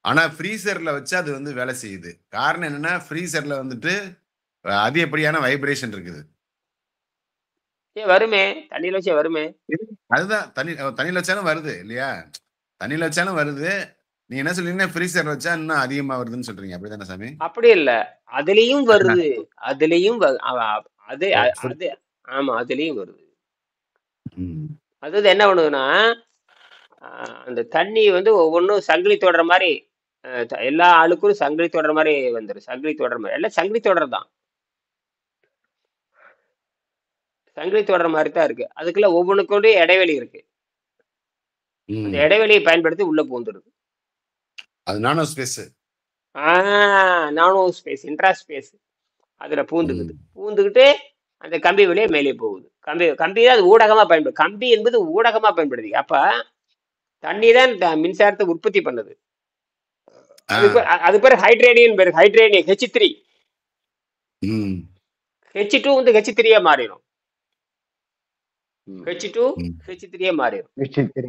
ஆனா ஃப்ரீசர்ல வச்சா அது வந்து வேலை செய்யுது. காரணம் என்னன்னா, ஃப்ரீசர்ல வந்துட்டு அதிகப்படியான வைப்ரேஷன் இருக்குது. வருமே, தண்ணியில வச்சே வருமே. அதுதான் தண்ணீல வச்சாலும் வருது இல்லையா? தண்ணீல வச்சாலும் வருது. நீங்க என்ன சொல்றீங்கன்னா, ஃப்ரீசர்ல வச்சா இன்னும் அதிகமா வருதுன்னு சொல்றீங்க. அப்படிதானே சாமி? அப்படி இல்ல, அதுலயும் வருது. அதுலயும் அது அது ஆமா, அதுலயும் வருது. ம். அதாவது என்ன பண்ணுதுன்னா, அந்த தண்ணி வந்து ஒவ்வொன்றும் சங்கிலி தொடர மாதிரி, எல்லா ஆளுக்கும் சங்கிலி தொடர மாதிரி வந்துடும். சங்கிலி தொடர மாதிரி எல்லாம் சங்கிலி தொடர் தான். சங்கிலி தொடர மாதிரி தான் இருக்கு. அதுக்குள்ள ஒவ்வொன்றுக்கும் இடைவெளி இருக்கு. அந்த ம். இடைவெளியை பயன்படுத்தி உள்ள பூந்துருது. அது நானோ ஸ்பேஸ். நானோ ஸ்பேஸ், இன்ட்ரா ஸ்பேஸ், அதுல பூந்துக்குது. ம். பூந்துக்கிட்டு அந்த கம்பி வழியே மேலே போகுது. கம்பி தான் அது ஊடகமா பயன்படுது. கம்பி என்பது ஊடகமா பயன்படுது. அப்ப தண்ணி தான் மின்சாரத்தை உற்பத்தி பண்ணுது. ஆ. அது பேர் ஹைட்ரேனியன், பேர் ஹைட்ரேனியன் H3. ம். H2 வந்து H3 மாறிடும். ம். H2 ம். H3 மாறிடும். H3.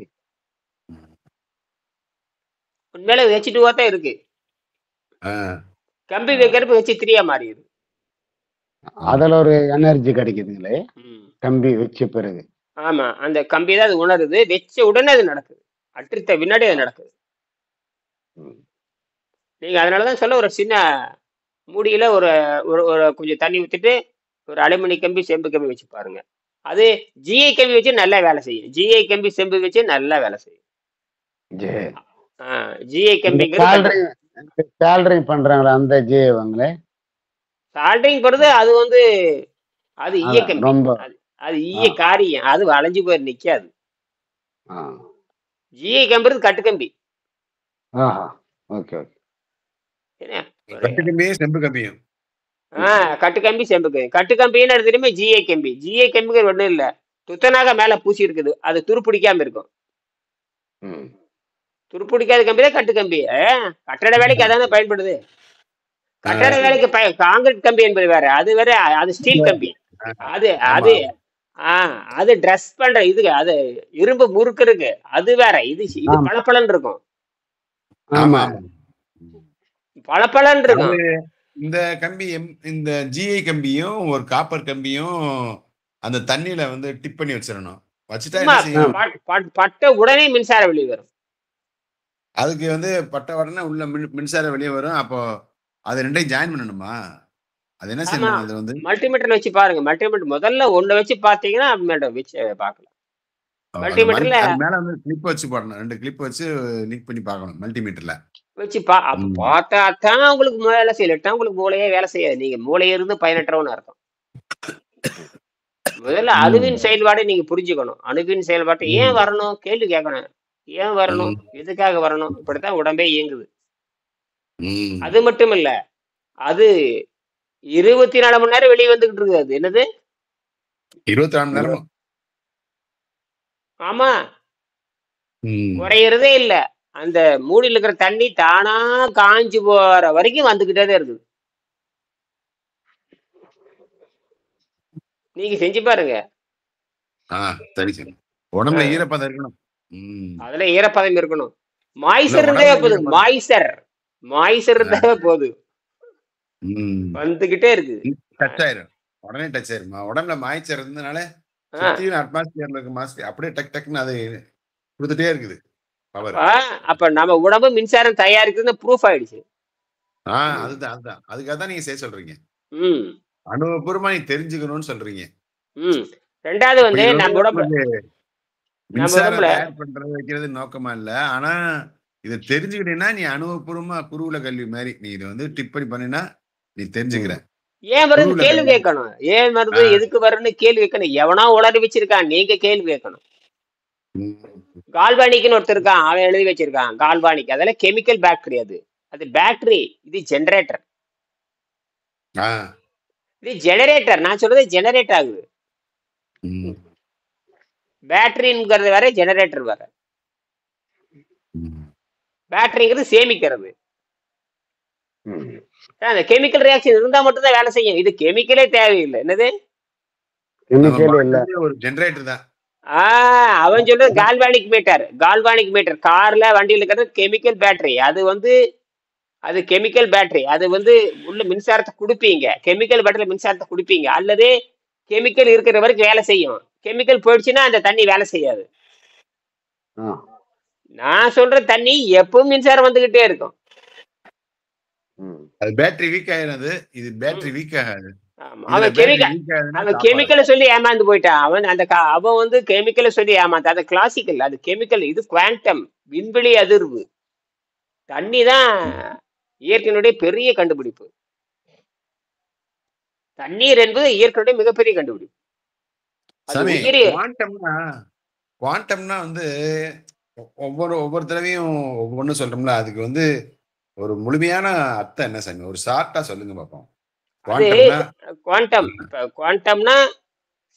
உண்மையில H2 தான் இருக்கு. ஆ. கம்பி வைக்கிறப்ப H3 மாறிடுது. அதுல ஒரு எனர்ஜி கிடைக்குதுங்களே ம். கம்பி வச்ச பிறகு. ஆமா, அந்த கம்பி தான் அது உணருது. வச்ச உடனே அது நடக்குது. அற்றித்த வினாடி அது நடக்குது. ம். நீங்க அதனாலதான் சொல்ல, ஒரு சின்ன மூடியில ஒரு ஒரு ஒரு கொஞ்சம் தண்ணி ஊத்திட்டு ஒரு அலுமினி கம்பி, செம்பு கம்பி வச்சு பாருங்க. அது ஜிஐ கம்பி வச்சு நல்லா வேலை செய்யும். ஜிஐ கம்பி, செம்பு வச்சு நல்லா வேலை செய்யும். ஜே. ஜிஐ இந்த கம்பிங்கிறது சேலரிங் பண்றாங்களா அந்த ஜேவங்களே? சால்டரிங் போடுறது. அது வந்து அது ஈய அதான் கம்பி. ரொம்ப. அது அது ஈய காரியம். அது வளைஞ்சு போய் நிக்காது. ஆ. ஜிஐ கம்பிறது கட்டு கம்பி. ஆஹா. Okay okay. என்ன கட்டு கம்பியும் செம்பு கம்பியும். கட்டு கம்பி, செம்பு கம்பி. கட்டு கம்பின்னு எடுத்துட்டுமே ஜிஐ கம்பி. ஜிஐ கம்பிக்கு ஒண்ணும் இல்ல, துத்தனாக மேல பூசி இருக்குது. அது துருப்பிடிக்காம இருக்கும். ம். துருப்பிடிக்காத கம்பி தான் கட்டு கம்பி. கட்டட வேலைக்கு அதானே பயன்படுது. கட்டட வேலைக்கு காங்கிரீட் கம்பி என்பது வேற. அது வேற. அது ஸ்டீல் கம்பி. அது அது அது ட்ரெஸ் பண்ற இதுக்கு, அது இரும்பு முறுக்கு இருக்கு, அது வேற. இது பளபளன்னு இருக்கும். ஆமா. பளபளன்னு இருக்கும். இந்த கம்பி இந்த ஜிஐ கம்பியும் ஒரு காப்பர் கம்பியும் அந்த தண்ணியில வந்து டிப் பண்ணி வச்சிடணும். வச்சுட்டா என்ன செய்யும்? பட்ட உடனே மின்சார வெளியே வரும். அதுக்கு வந்து பட்ட உடனே உள்ள மின்சாரம் வெளியே வரும். அப்போ அது ரெண்டையும் ஜாயின் பண்ணணுமா? அது என்ன செய்யணும்? அது வந்து மல்டிமீட்டர்ல வச்சு பாருங்க. மல்டிமீட்டர் முதல்ல ஒண்ணு வச்சு பாத்தீங்கன்னா மேடம் வச்சு பார்க்கலாம். மல்டிமீட்டர்ல அது மேல வந்து கிளிப் வச்சு போடணும். 2 கிளிப் வச்சு நீட் பண்ணி பார்க்கணும் மல்டிமீட்டர்ல. வச்சு அப்ப பார்த்தாதான் உங்களுக்கு வேலை செய்யலட்டா உங்களுக்கு மூளையே வேலை செய்யாது. நீங்க மூளைய இருந்து பயனற்றவன்னு அர்த்தம். முதல்ல அணுவின் செயல்பாடு நீங்க புரிஞ்சுக்கணும். அணுவின் செயல்பாட்டை ஏன் வரணும் கேள்வி கேட்கணும். ஏன் வரணும், எதுக்காக வரணும், இப்படித்தான் உடம்பே இயங்குது. அது மட்டும் இல்ல, அது 24 மணி நேரம் வெளியே வந்துகிட்டு இருக்கு. அது என்னது 24 மணி நேரம். ஆமா, குறையறதே இல்ல. அந்த மூடியில் இருக்கிற தண்ணி தானா காஞ்சு போற வரைக்கும் வந்துகிட்டே தான் இருக்குது. நீங்க செஞ்சு பாருங்க. சரி சரி. உடம்புல ஈரப்பதம் இருக்கணும். அதுல ஈரப்பதம் இருக்கணும். மாய்ச்சர் இருந்தாவே போதும். மாய்ச்சர் இருந்தாவே போதும். வந்துகிட்டே இருக்கு. டச் ஆயிரும். உடனே டச் ஆயிருமா? உடம்புல மாய்ச்சர் இருந்தனால சுத்தியும் அட்மாஸ்பியர்ல இருக்க மாஸ்க் அப்படியே டக் டக்னு அது கொடுத்துட்டே இருக்குது. அப்ப நம்ம உடம்பு மின்சாரம் தயாரிக்குதுன்னு ப்ரூஃப் ஆயிடுச்சு. அதுதான் அதுக்காக தான் நீங்க செய்ய சொல்றீங்க. அனுபவபூர்வமா நீ தெரிஞ்சுக்கணும்னு சொல்றீங்க. ரெண்டாவது வந்து நம்ம உடம்புல மின்சாரம் தயார் பண்றது வைக்கிறது நோக்கமா இல்ல. ஆனா இதை தெரிஞ்சுக்கிட்டீங்கன்னா நீ அனுபவபூர்வமா குருகுல கல்வி மாதிரி நீ இதை வந்து டிப்பணி பண்ணினா நீ தெரிஞ்சுக்கிற. ஏன் வருது கேள்வி கேட்கணும். ஏன் வருது எதுக்கு வருதுன்னு கேள்வி கேட்கணும். எவனா உளறி வச்சிருக்கான், நீங்க கேள்வி கேட்கணும். கால்வானிக்னு ஒருத்தர் இருக்கான், அவன் எழுதி வச்சிருக்கான் கால்வானிக். அதெல்லாம் கெமிக்கல் பேட்டரி. அது பேட்டரி, இது ஜெனரேட்டர். இது ஜெனரேட்டர். நான் சொல்றது ஜெனரேட் ஆகுது. பேட்டரிங்கிறது வேற, ஜெனரேட்டர் வேற. பேட்டரிங்கிறது சேமிக்கிறது. அந்த கெமிக்கல் ரியாக்ஷன் இருந்தா மட்டும்தான் வேலை செய்யும். இது கெமிக்கலே தேவையில்லை. என்னது ஒரு ஜெனரேட்டர் தான். அவன் சொல்றது கால்வானிக் மீட்டர். கார்ல வண்டியில இருக்கிறது கெமிக்கல் பேட்டரி. அது கெமிக்கல் பேட்டரி. அது உள்ள மின்சாரத்தை கொடுப்பீங்க. கெமிக்கல் பேட்டரி மின்சாரத்தை கொடுப்பீங்க. அல்லது கெமிக்கல் இருக்கிற வரைக்கும் வேலை செய்யும். கெமிக்கல் போயிடுச்சுன்னா அந்த தண்ணி வேலை செய்யாது. நான் சொல்ற தண்ணி எப்பவும் மின்சாரம் வந்துகிட்டே இருக்கும். அது பேட்டரி வீக் ஆயிராது. இது பேட்டரி வீக் ஆகாது. அவன் கெமிக்கலை சொல்லி ஏமாந்து போயிட்டான். அவன் கெமிக்கலை சொல்லி ஏமாந்து. அது கிளாசிக்கல், அது கெமிக்கல். இது குவாண்டம், விண்வெளி அதிர்வு. தண்ணி தான் இயற்கையினுடைய பெரிய கண்டுபிடிப்பு. தண்ணீர் என்பது இயற்கையுடைய மிகப்பெரிய கண்டுபிடிப்பு. குவாண்டம்னா ஒவ்வொரு தடவையும் ஒவ்வொன்னு சொல்றோம்ல, அதுக்கு ஒரு முழுமையான அர்த்தம் என்ன சாமி? ஒரு ஷார்ட்டா சொல்லுங்க பாப்போம். குவாண்டம்னா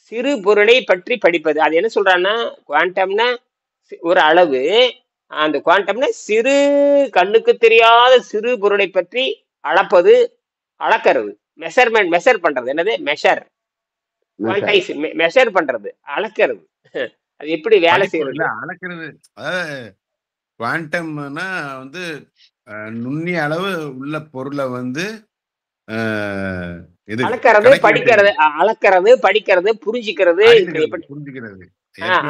சிறு பொருளை பற்றி படிப்பது. அது என்ன சொல்றான்னா, குவாண்டம்னா ஒரு அளவு. அந்த குவாண்டம்னா சிறு, கண்ணுக்கு தெரியாத சிறு பொருளை பற்றி அளக்கிறது. மெஷர் பண்றது. என்னது? மெஷர் பண்றது, அளக்கிறது. அது எப்படி வேலை செய்யறது? அளக்கிறது. அதாவது குவாண்டம்னா நுண்ணிய அளவு உள்ள பொருளை அளக்கிறது, படிக்கிறது. அளக்கிறது, படிக்கிறது, புரிஞ்சுக்கிறது.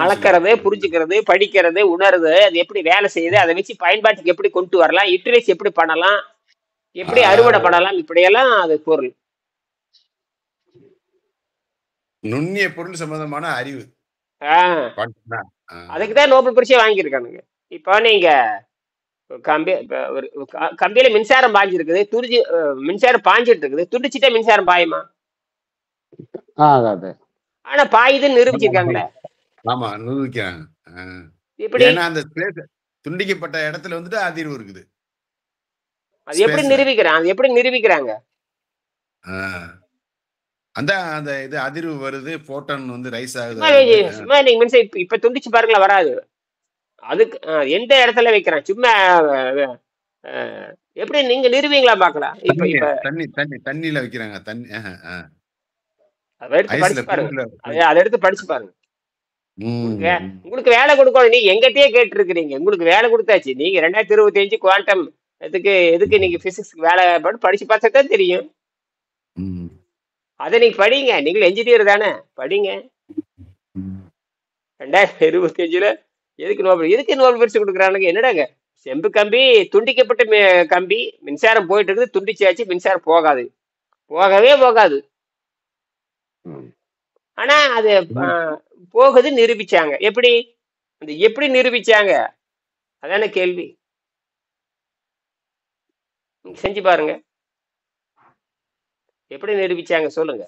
அளக்கிறது, புரிஞ்சுக்கிறது, படிக்கிறது, உணர்றது. அது எப்படி வேலை செய்யுது, அதை வச்சு பயன்பாட்டுக்கு எப்படி கொண்டு வரலாம், யூட்டிலைஸ் எப்படி பண்ணலாம், எப்படி அறுவடை பண்ணலாம், இப்படியெல்லாம் அது பொருள். நுண்ணிய பொருள் சம்பந்தமான அறிவு. அதுக்குதான் நோபல் பரிசே வாங்கியிருக்கானுங்க. இப்போ நீங்க கம்பியில மின்சாரம் பாய்ஞ்சிருக்குது, மின்சாரம் பாய்ஞ்சிட்டு இருக்குது. துண்டிச்சுட்டா மின்சாரம் பாயுமா? ஆனா பாயுதுன்னு நிரூபிச்சிருக்காங்களே. ஆமா, நிரூபிக்கிறாங்க. எப்படி? அந்த துண்டிக்கப்பட்ட இடத்துல அதிர்வு இருக்குது. அது எப்படி நிரூபிக்கிறாங்க? அது எப்படி நிரூபிக்கிறாங்க? அந்த இது அதிர்வு வருது, போட்டான் ரைஸ் ஆகுது. சும்மா நீங்க மின்சாரம் இப்ப துண்டிச்சு பாருங்களா, வராது. அதுக்கு எந்த இடத்துல வைக்கிறான்? சும்மா எப்படி நீங்க நிறுவீங்களா பாக்கலாம்? இப்ப தண்ணியில வைக்கிறாங்க. தண்ணி அதை எடுத்து படிச்சு பாருங்க. உங்களுக்கு வேலை கொடுக்கணும். நீங்க எங்கிட்டயே கேட்டு இருக்கிறீங்க. உங்களுக்கு வேலை கொடுத்தாச்சு. நீங்க 2025 குவாண்டம் எதுக்கு நீங்க பிசிக்ஸ்க்கு வேலை படிச்சு பார்த்தா தான் தெரியும். அதை நீங்க படிங்க. நீங்க என்ஜினியர் தானே, படிங்க. 2025 எதுக்கு நோபல் பரிசு கொடுக்குறானுங்க? என்னடாங்க, செம்பு கம்பி, துண்டிக்கப்பட்ட கம்பி, மின்சாரம் போயிட்டு இருக்குது, துண்டிச்சாச்சு, மின்சாரம் போகவே போகாது. ஆனா அது போகுது, நிரூபிச்சாங்க. எப்படி நிரூபிச்சாங்க? அதான கேள்வி. செஞ்சு பாருங்க. எப்படி நிரூபிச்சாங்க சொல்லுங்க.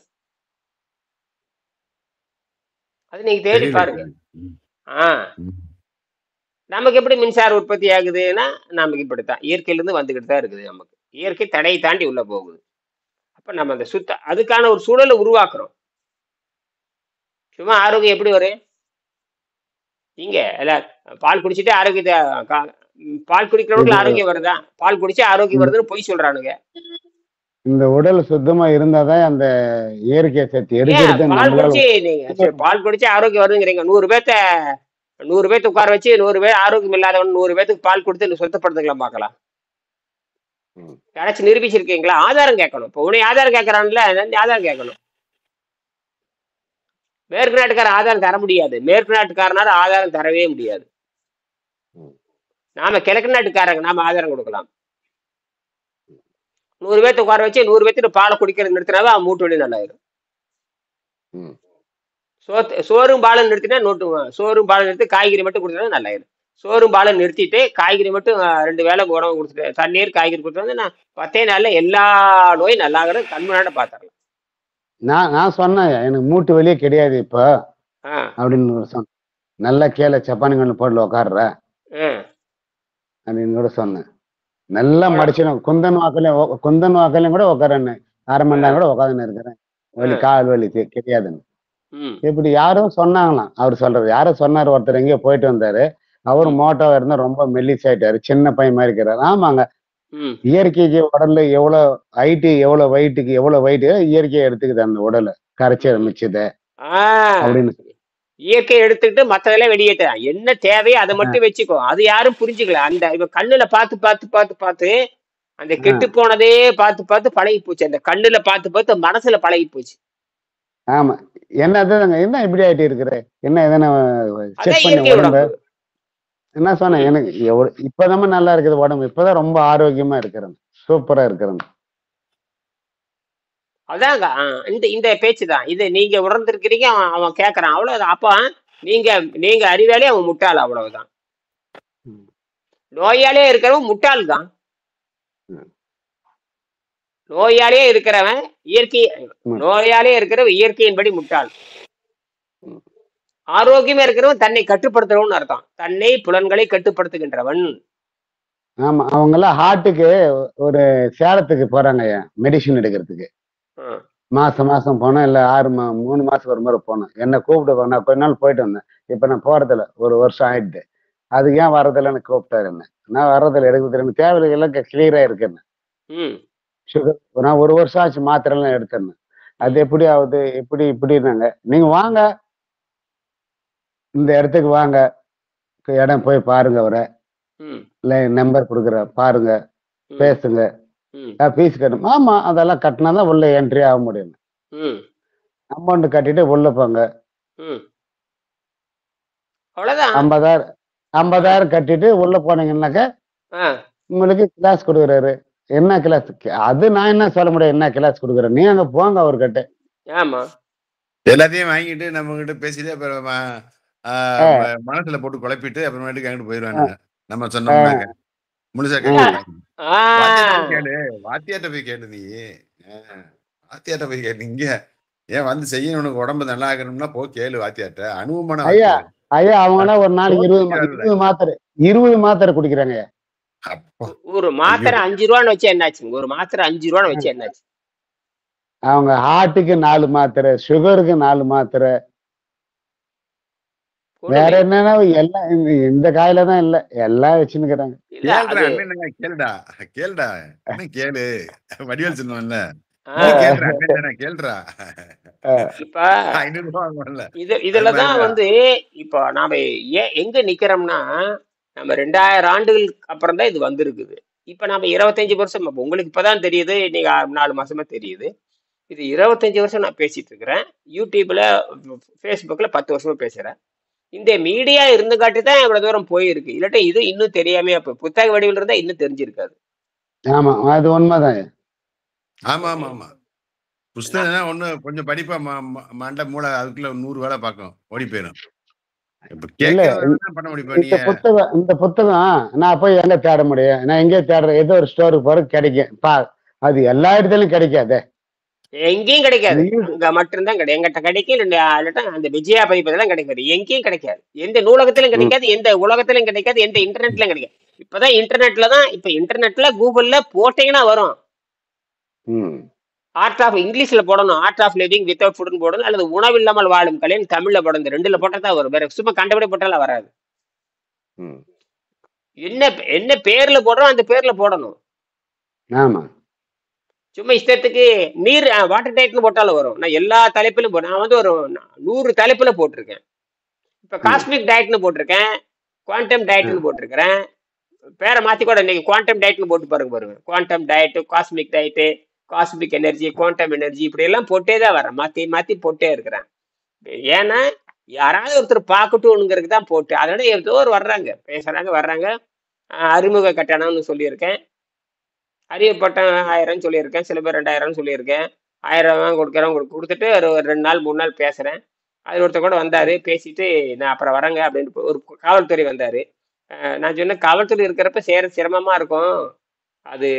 அது நீங்க தேடி பாருங்க. நமக்கு எப்படி மின்சாரம் உற்பத்தி ஆகுதுன்னா, நமக்கு இப்படித்தான் இயற்கையிலிருந்து வந்துகிட்டு தான் இருக்குது. நமக்கு இயற்கை தடையை தாண்டி உள்ள போகுது. அப்ப நம்ம அந்த அதுக்கான ஒரு சூழலை உருவாக்குறோம். சும்மா ஆரோக்கியம் எப்படி வரும்? நீங்க பால் குடிச்சிட்டு ஆரோக்கியத்தை, பால் குடிக்கிறவங்களுக்கு ஆரோக்கியம் வருதா? பால் குடிச்சா ஆரோக்கியம் வருதுன்னு பொய் சொல்றானுங்க. இந்த உடல் சுத்தமா இருந்தாதான் அந்த இயற்கை சக்தி ஏன் எடுக்கிறது பால் நம்மளால. குடிச்சு நீங்க சரி, பால் குடிச்சு ஆரோக்கியம் வருதுங்கிறீங்க. 100 பேர்த்த உட்கார வச்சு 100 பேர் ஆரோக்கியம் இல்லாதவன் 100 பேத்துக்கு பால் கொடுத்து சுத்தப்படுத்துக்கலாம் பார்க்கலாம். ம். யாராச்சும் நிரூபிச்சிருக்கீங்களா? ஆதாரம் கேட்கணும். இப்போ உன்னை ஆதாரம் கேட்கறான்ல, ஆதாரம் கேட்கணும். மேற்கு நாட்டுக்காரன் ஆதாரம் தர முடியாது. மேற்கு நாட்டுக்காரனால ஆதாரம் தரவே முடியாது. ம். நாம கிழக்கு நாட்டுக்காரங்க நாம ஆதாரம் கொடுக்கலாம். 100 பேர்த்த உட்கார வச்சு 100 பேர்த்துட்டு பாலை குடிக்கிறது நிறுத்தினாவே அவன் மூட்டு வலி நல்லாயிரும். ம். சோறும் பாலும் நிறுத்தினா சோறும் பாலும் நிறுத்தி காய்கறி மட்டும் கொடுத்தா நல்லாயிரும். சோறும் பாலும் நிறுத்திட்டு காய்கறி மட்டும் 2 வேளை உணவு கொடுத்துட்டு தண்ணீர் காய்கறி கொடுத்து நான் 10 நாள்ல எல்லா நோயும் நல்லாகிறது கண்முன்னாடி பார்த்துடலாம். நான் சொன்னேன் எனக்கு மூட்டு வலியே கிடையாது இப்போ ஆ அப்படின்னு சொன்னேன். நல்லா கீழே சப்பானிங்கன்னு போடல உட்காடுற ஆ அப்படின்னு கூட சொன்னேன். நல்லா மடிச்சிடும். குந்தன் வாக்கிலையும் கூட உட்காரன்னு 1/2 மணி நேரம் கூட உட்காந்துன்னு இருக்கிறேன். வலி கால் வலி கிடையாதுன்னு. ம் இப்படி யாரும் சொன்னாங்களாம். அவர் சொல்றது யாரோ சொன்னாரு. ஒருத்தர் எங்கேயோ போயிட்டு வந்தாரு. அவரு மோட்டோவா இருந்தா ரொம்ப மெல்லிசாயிட்டாரு. சின்ன பையன் மாதிரி இருக்கிறாரு. ஆமாங்க, ம் இயற்கைக்கு உடல்ல எவ்வளவு ஹைட்டு எவ்வளவு வெயிட்டுக்கு எவ்வளவு வெயிட் இயற்கையை எடுத்துக்குது அந்த உடலை கரைச்சி மிச்சத ஆ அப்படின்னு. இயற்கையை எடுத்துக்கிட்டு மற்றதெல்லாம் வெளியேற்றான். என்ன தேவையோ அதை மட்டும் வச்சுக்கோ. அது யாரும் புரிஞ்சுக்கல. அந்த இப்ப கண்ணுல பார்த்து அந்த கெட்டு போனதே பார்த்து பழகி போச்சு. அந்த கண்ணுல பார்த்து மனசுல பழகி போச்சு. ஆமா, என்ன இப்படி ஆயிட்டு இருக்கிற, என்ன எதனா செக் அதான் பண்ணி இயற்கை உடம்ப உடம்பு. என்ன சொன்னேன். எனக்கு இப்பதான் நல்லா இருக்குது உடம்பு. இப்பதான் ரொம்ப ஆரோக்கியமா இருக்கிறேன். சூப்பரா இருக்கிறேன். அதாங்க இந்த பேச்சு தான் இது. நீங்க உணர்ந்திருக்கிறீங்க. அவன் கேட்கறான், அவ்வளவுதான். அப்ப நீங்க அறிவாலே அவன் முட்டாள், அவ்வளவுதான். நோயாளியே இருக்கிறவன் முட்டாள் தான். நோயாளியே இருக்கிறவன் நோயாளியே இருக்கிறவன் இயற்கையின்படி முட்டாள். ஆரோக்கியமா இருக்கிறவன் தன்னை கட்டுப்படுத்துறவன் அர்த்தம். தன்னை புலன்களை கட்டுப்படுத்துகின்றவன். ஆமா, அவங்க எல்லாம் ஹார்ட்டுக்கு ஒரு சேலத்துக்கு போறாங்க மெடிசின் எடுக்கிறதுக்கு. மாசம் போனேன், இல்ல 3 மாசம் ஒரு முறை போனேன். என்ன கூப்பிட்டு நான் கொஞ்ச நாள் போயிட்டு வந்தேன். இப்ப நான் போறதில்ல, 1 வருஷம் ஆயிடுது. அதுக்கு ஏன் வர்றதில்லன்னு கூப்பிட்டாரு என்ன. நான் வர்றதில்ல, எனக்கு தேவையில்லை, கிளியரா இருக்கேன்னு. சுகர் நான் 1 வருஷம் ஆச்சு மாத்திரை எல்லாம் எடுத்தேன்னு. அது எப்படி ஆகுது, இப்படின்னாங்க. நீங்க வாங்க, இந்த இடத்துக்கு வாங்க, இடம் போய் பாருங்க, அவரை இல்ல நம்பர் கொடுக்குற பாருங்க, பேசுங்க, ஃபீஸ் கட்டணும். ஆமா, அதெல்லாம் கட்டினாதான் உள்ள என்ட்ரி ஆக முடியும். அமௌண்ட் கட்டிட்டு உள்ள போங்க. 50,000 கட்டிட்டு உள்ள போனீங்கன்னாக்க உங்களுக்கு கிளாஸ் கொடுக்குறாரு. என்ன கிளாஸ் அது நான் என்ன சொல்ல முடியும், என்ன கிளாஸ் கொடுக்குறேன். நீ அங்க போங்க அவர்கிட்ட. ஆமா, எல்லாத்தையும் வாங்கிட்டு நம்ம கிட்ட பேசிட்டு அப்புறம் மனசுல போட்டு குழப்பிட்டு அப்புறமேட்டுக்கு அங்கிட்டு போயிடுவாங்க. நம்ம சொன்னோம்னாக்க முழுசா கேளு. வாத்தியாட்ட போய் கேளு. நீ வாத்தியாட்ட போய் கேளு. இங்க ஏன் வந்து செய்ய உனக்கு உடம்பு நல்லா ஆகணும்னா போ கேளு வாத்தியாட்ட. அனுபவமான ஐயா அவங்க ஒரு நாளைக்கு 20 மாத்திரை குடிக்கிறாங்க. ஒரு மாத்திரை 5 ரூபான்னு வச்சு என்னாச்சு? ஒரு மாத்திரை 5 ரூபான்னு வச்சு என்னாச்சு? அவங்க ஹார்ட்டுக்கு 4 மாத்திரை, சுகருக்கு 4 மாத்திரை, வேற என்னன்னா எல்லாம் இந்த காயில தான் இல்ல, எல்லாம் வச்சுன்னுக்குறாங்க. கேளுடா கேளு வடிவேல் சொன்னோம்ல, கேளுடா. இதுலதான் இப்ப நாம எங்க நிக்கிறோம்னா, நம்ம 2000 ஆண்டுகளுக்கு அப்புறம் தான் இது வந்திருக்குது. இப்ப நாம 25 வருஷம், உங்களுக்கு இப்பதான் தெரியுது, இன்னைக்கு 4 மாசமா தெரியுது. இது 25 வருஷம் நான் பேசிட்டு இருக்கிறேன். யூடியூப்ல, ஃபேஸ்புக்ல 10 வருஷமா பேசுறேன். இந்த மீடியா இருந்து காட்டி தான் இவ்வளவு தூரம் போயிருக்கு. இல்லாட்டி இது இன்னும் தெரியாம புத்தக வடிவில் இருந்தா இன்னும் தெரிஞ்சிருக்காது. ஆமா, அது உண்மைதான். ஆமா, புஸ்தகம் ஒண்ணு கொஞ்சம் படிப்பா மண்ட மூளை அதுக்குள்ள 100 வேலை பார்க்கும், ஓடி போயிடும். இந்த புத்தகம் நான் போய் எங்க தேட முடியும்? நான் எங்கே தேடுறேன்? ஏதோ ஒரு ஸ்டோருக்கு போற கிடைக்கும். அது எல்லா இடத்துலயும் கிடைக்காது, எங்கேயும் கிடைக்காது. அங்க மட்டும்தான் கிடைக்கும். எங்கிட்ட கிடைக்கும், அந்த விஜயா பதிப்பதெல்லாம் கிடைக்காது, எங்கேயும் கிடைக்காது. எந்த நூலகத்திலும் கிடைக்காது, எந்த உலகத்திலும் கிடைக்காது, எந்த இன்டர்நெட்லயும் கிடைக்காது. இப்பதான் இன்டர்நெட்ல தான், இப்ப இன்டர்நெட்ல கூகுள்ல போட்டீங்கன்னா வரும். ஆர்ட் ஆஃப் இங்கிலீஷ்ல போடணும், ஆர்ட் ஆஃப் லிவிங் வித்அவுட் ஃபுட்னு போடணும், அல்லது உணவில்லாமல் வாழும் கலை தமிழ்ல போடணும். இந்த 2ல போட்டா தான் வரும். வேற சும்மா கண்டபடி போட்டாலும் வராது. என்ன பேர்ல போடுறோம் அந்த பேர்ல போடணும். ஆமா, சும்மா இஷ்டத்துக்கு நீர் வாட்டர் டயட்னு போட்டாலும் வரும். நான் எல்லா தலைப்பிலும் நான் வந்து ஒரு 100 தலைப்புல போட்டிருக்கேன். இப்ப காஸ்மிக் டயட்னு போட்டிருக்கேன், குவாண்டம் டயட்னு போட்டிருக்கிறேன். பேரை மாத்தி கூட இன்னைக்கு குவாண்டம் டயட்னு போட்டு பாருங்க. Quantum diet, cosmic diet, cosmic energy, quantum energy, இப்படி எல்லாம் போட்டே தான் வரேன். மாத்தி மாத்தி போட்டே இருக்கிறேன். ஏன்னா யாராவது ஒருத்தர் பார்க்கட்டும்ங்கிறதுக்கு தான் போட்டு. அதனால ஏதோ ஒரு வர்றாங்க, பேசுறாங்க, வர்றாங்க. அறிமுக கட்டணம்னு சொல்லியிருக்கேன், அறியப்பட்டம் 1000 சொல்லியிருக்கேன், சில பேர் 2000 சொல்லியிருக்கேன். 1000 கொடுக்குறேன், கொடுத்துட்டு ஒரு 2 நாள் 3 நாள் பேசுறேன். அது ஒருத்தர் கூட வந்தாரு, பேசிட்டு நான் அப்புறம் வரேங்க அப்படின்னு ஒரு காவல்துறை வந்தாரு. நான் சொன்னேன், காவல்துறை இருக்கிறப்ப சேர சிரமமா இருக்கும், அது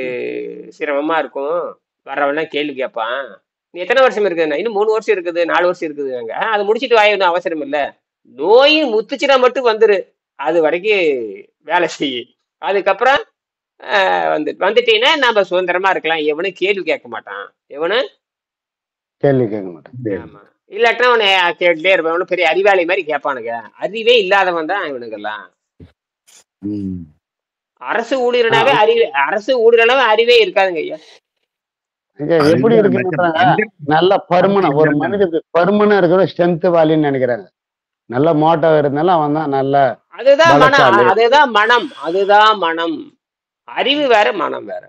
சிரமமா இருக்கும், வர்றவனா கேள்வி கேட்பான். நீ எத்தனை வருஷம் இருக்குதுண்ணா? இன்னும் 3 வருஷம் இருக்குது, 4 வருஷம் இருக்குதுங்க. அது முடிச்சுட்டு வாயணும், அவசரம் இல்லை. நோயும் முத்துச்சுனா மட்டும் வந்துரு, அது வரைக்கும் வேலை செய்யு. அதுக்கப்புறம் வந்துட்டீங்கன்னா நம்ம சுதந்திரமா இருக்கலாம். எவனும் கேள்வி கேட்க மாட்டான், எவனும் கேள்வி கேட்க மாட்டான். ஆமா, இல்லாட்டினா அவனை கேட்டுட்டே இருப்பான். அவனு பெரிய அறிவாளி மாதிரி கேட்பானுங்க. அறிவே இல்லாதவன் தான் இவனுக்கெல்லாம். அரசு ஊழியர்னாவே அறிவே, அரசு ஊழியர்னாவே அறிவே இருக்காதுங்க ஐயா. எப்படி இருக்குன்றாங்க, நல்ல பருமனை, ஒரு மனிதனுக்கு பருமனா இருக்கிற ஸ்ட்ரென்த் வாலின்னு நினைக்கிறாங்க. நல்ல மோட்டோ இருந்தாலும் அவன் தான் நல்ல. அதுதான் மனம், அதுதான் மனம், அதுதான் மனம். அறிவு வேற, மனம் வேற.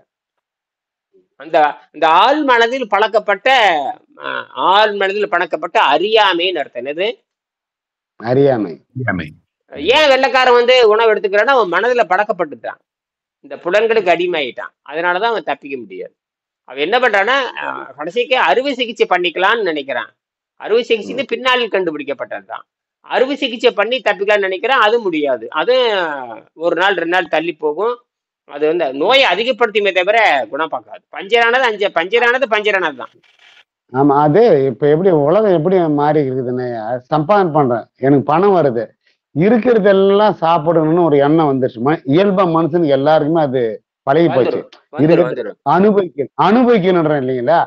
அந்த ஆள் மனதில் பழக்கப்பட்ட, ஆள் மனதில் பழக்கப்பட்ட அறியாமைன்னு அர்த்தம். என்னது அறியாமை? ஏன் வெள்ளைக்காரன் வந்து உணவு எடுத்துக்கிறான்னா அவன் மனதுல பழக்கப்பட்டுட்டான், இந்த புலன்களுக்கு அடிமையாயிட்டான். அதனாலதான் அவன் தப்பிக்க முடியாது. அவன் என்ன பண்றான்னா கடைசிக்கு அறுவை சிகிச்சை பண்ணிக்கலாம்னு நினைக்கிறான். அறுவை சிகிச்சை பின்னாளில் கண்டுபிடிக்கப்பட்டதுதான். அறுவை சிகிச்சை பண்ணி தப்பிக்கலாம்னு நினைக்கிறான், அது முடியாது. அது 1 நாள் 2 நாள் தள்ளி போகும். அது வந்து நோயை அதிகப்படுத்துமே தவிர குணம் பார்க்காது. பஞ்சரானது தான். ஆமா, அது இப்ப எப்படி உலகம் எப்படி மாறி இருக்குதுன்னு, சம்பாதனை பண்றேன், எனக்கு பணம் வருது, இருக்கிறதெல்லாம் சாப்பிடணும்னு ஒரு எண்ணம் வந்துருச்சுமா. இயல்பா மனுஷனுக்கு எல்லாருக்குமே அது பழகி போச்சு. அனுபவிக்கணும் இல்லைங்களா?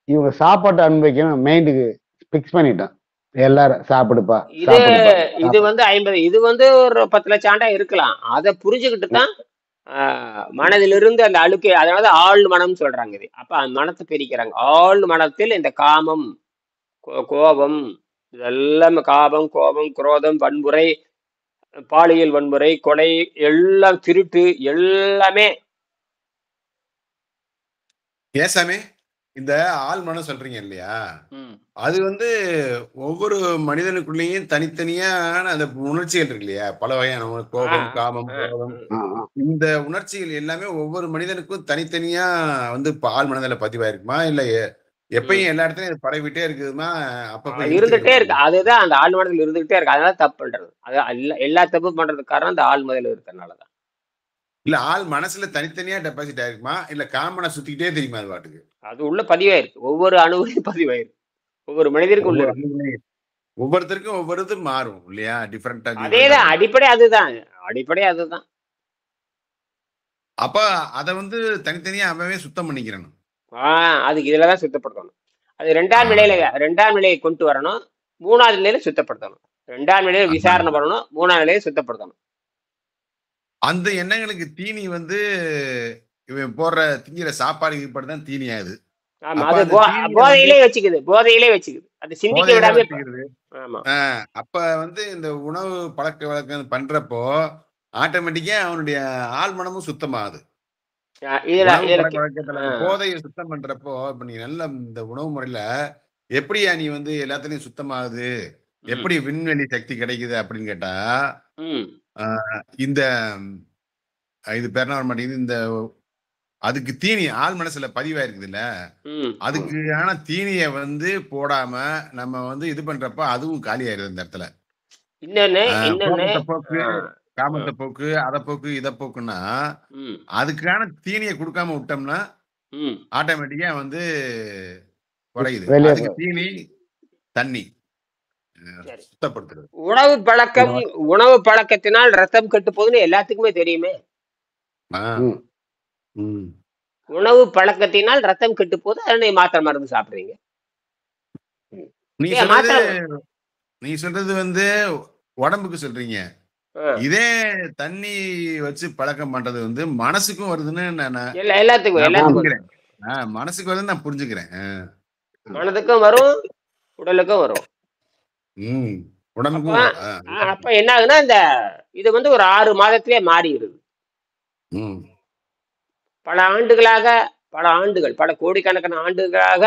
இவங்க சாப்பாட்டை அனுபவிக்கணும், மைண்டுக்கு பிக்ஸ் பண்ணிட்டான். எல்லாரும் சாப்பிடுப்பா. இது வந்து 50, இது வந்து ஒரு 10 லட்சம் ஆண்டா இருக்கலாம். அதை புரிஞ்சுக்கிட்டு தான் மனதிலிருந்து அந்த அழுக்கு, அதாவது ஆழ் மனம் சொல்றாங்க. இது அப்ப மனத்தை பிரிக்கிறாங்க. ஆழ் மனத்தில் இந்த காமம், கோபம், இதெல்லாம் காமம், கோபம், குரோதம், வன்முறை, பாலியல் வன்முறை, கொலை, எல்லாம் திருட்டு, எல்லாமே. ஏசாமி, இந்த ஆள் மனம் சொல்றீங்க இல்லையா, அது வந்து ஒவ்வொரு மனிதனுக்குள்ளேயும் தனித்தனியான அந்த உணர்ச்சிகள் இருக்கு இல்லையா, பல வகையான கோபம், காமம், கோபம், இந்த உணர்ச்சிகள் எல்லாமே ஒவ்வொரு மனிதனுக்கும் தனித்தனியா வந்து ஆள் மனதில பதிவாயிருக்குமா, இல்ல எப்பயும் எல்லா இடத்துலயும் பரவிட்டே இருக்குதுமா? அப்ப இருந்துட்டே இருக்கு. அதுதான் அந்த ஆள் மனதில் இருந்துகிட்டே இருக்கு. அதனால தப்பு பண்றது. அது எல்லா தப்பு பண்றதுக்கு காரணம் அந்த ஆள் மனதில் இருக்கிறதுனாலதான். இல்ல ஆள் மனசுல தனித்தனியா டெபாசிட் ஆயிருக்குமா, இல்ல காமனா சுத்திக்கிட்டே தெரியுமா அது பாட்டுக்கு? அது உள்ள பதிவாயிருக்கு, ஒவ்வொரு அணுவிலும் பதிவாயிருக்கு, ஒவ்வொரு மனிதருக்கும் உள்ள. ஒவ்வொருத்தருக்கும் ஒவ்வொரு மாறும் இல்லையா, டிஃபரெண்டா. அதேதான் அடிப்படை, அதுதான் அடிப்படை, அதுதான். அப்ப அத வந்து தனித்தனியா அவவே சுத்தம் பண்ணிக்கிறேன். அதுக்கு இதுலதான் சுத்தப்படுத்தணும். அது 2ஆம் நிலையை கொண்டு வரணும், 3ஆவது நிலையில சுத்தப்படுத்தணும். 2ஆம் நிலையில விசாரணை பண்ணணும், 3ஆம் நிலையை சுத்தப்படுத்தணும். அந்த எண்ணங்களுக்கு தீனி வந்து இவன் போடுற திங்கிற சாப்பாடு தான் தீனி ஆகுது. ஆமா, அது போதையிலே வச்சுக்குது, அது சிந்திக்க விடாம. அப்ப வந்து இந்த உணவு பழக்க வழக்கம் பண்றப்போ ஆட்டோமேட்டிக்கா அவனுடைய ஆள் மனமும் சுத்தமாகுது. போதையை சுத்தம் பண்றப்போ இப்ப நீ நல்ல இந்த உணவு முறையில எப்படியா நீ வந்து எல்லாத்துலயும் சுத்தமாகுது, எப்படி விண்வெளி சக்தி கிடைக்குது அப்படின்னு கேட்டா, இந்த இது பேர் வர மாட்டேங்குது. இந்த அதுக்கு தீனி ஆள் மனசுல பதிவாயிருக்குது இல்ல, அதுக்கான தீனிய வந்து போடாம நம்ம வந்து இது பண்றப்ப அதுவும் காலி ஆயிருது இந்த இடத்துல. போக்கு, காமத்தை போக்கு, அதை போக்கு, இதை போக்குன்னா அதுக்கான தீனியை கொடுக்காம விட்டோம்னா ஆட்டோமேட்டிக்கா வந்து குறையுது. அதுக்கு தீனி தண்ணி சுத்தப்படுத்துறது. உணவு பழக்கத்தினால் ரத்தம் கெட்டு போகுதுன்னு எல்லாத்துக்குமே தெரியுமே. உணவு பழக்கத்தினால் ரத்தம் கெட்டு போகுது, அதனால மாத்திரை மருந்து சாப்பிடுறீங்க. நீ சொல்றது வந்து உடம்புக்கு சொல்றீங்க. இதே தண்ணி வச்சு பழக்கம் பண்றது வந்து மனசுக்கும் வருதுன்னு எல்லாத்துக்கும் மனசுக்கு வந்து நான் புரிஞ்சுக்கிறேன். மனதுக்கும் வரும், உடலுக்கும் வரும். அப்ப உடம்புக்கும் அப்ப என்ன ஆகுதுன்னா இந்த இது வந்து ஒரு 6 மாதத்திலே மாறிடுது. பல ஆண்டுகள் பல கோடிக்கணக்கான ஆண்டுகளாக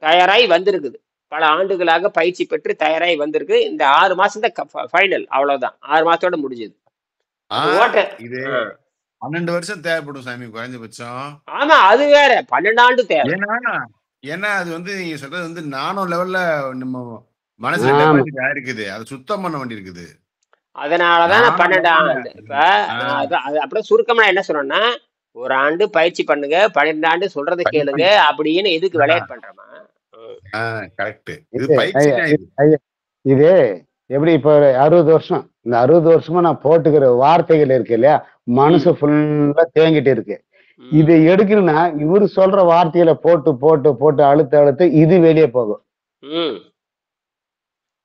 தயாராகி வந்திருக்குது. பல ஆண்டுகளாக பயிற்சி பெற்று தயாராகி வந்திருக்கு. இந்த 6 மாசம் தான் ஃபைனல், அவ்வளவுதான். 6 மாசத்தோட முடிஞ்சது. இது 12 வருஷம் தேவைப்படும் சாமி குறைஞ்சபட்சம். ஆமா, அது வேற 12 ஆண்டு தேவை. ஏன்னா அது வந்து நீங்க சொல்றது வந்து நானோ லெவல்ல நம்ம மனசுல டெபாசிட் ஆயிருக்குது. அது சுத்தம் பண்ண வேண்டி இருக்குது. அதனாலதான் 12 ஆண்டு. இப்ப அப்படியே சுருக்கமா என்ன சொல்றேன்னா, ஒரு ஆண்டு பயிற்சி பண்ணுங்க, 12 ஆண்டு சொல்றதை கேளுங்க அப்படின்னு எதுக்கு விளையாட்டு பண்றோமா? கரெக்ட். இது எப்படி இப்ப 60 வருஷம், இந்த 60 வருஷமா நான் போட்டுக்கிற வார்த்தைகள் இருக்கு இல்லையா, மனசு ஃபுல்லா தேங்கிட்டு இருக்கு. இதை எடுக்கணும்னா இவரு சொல்ற வார்த்தைகளை போட்டு போட்டு போட்டு அழுத்த இது வெளியே போகும்.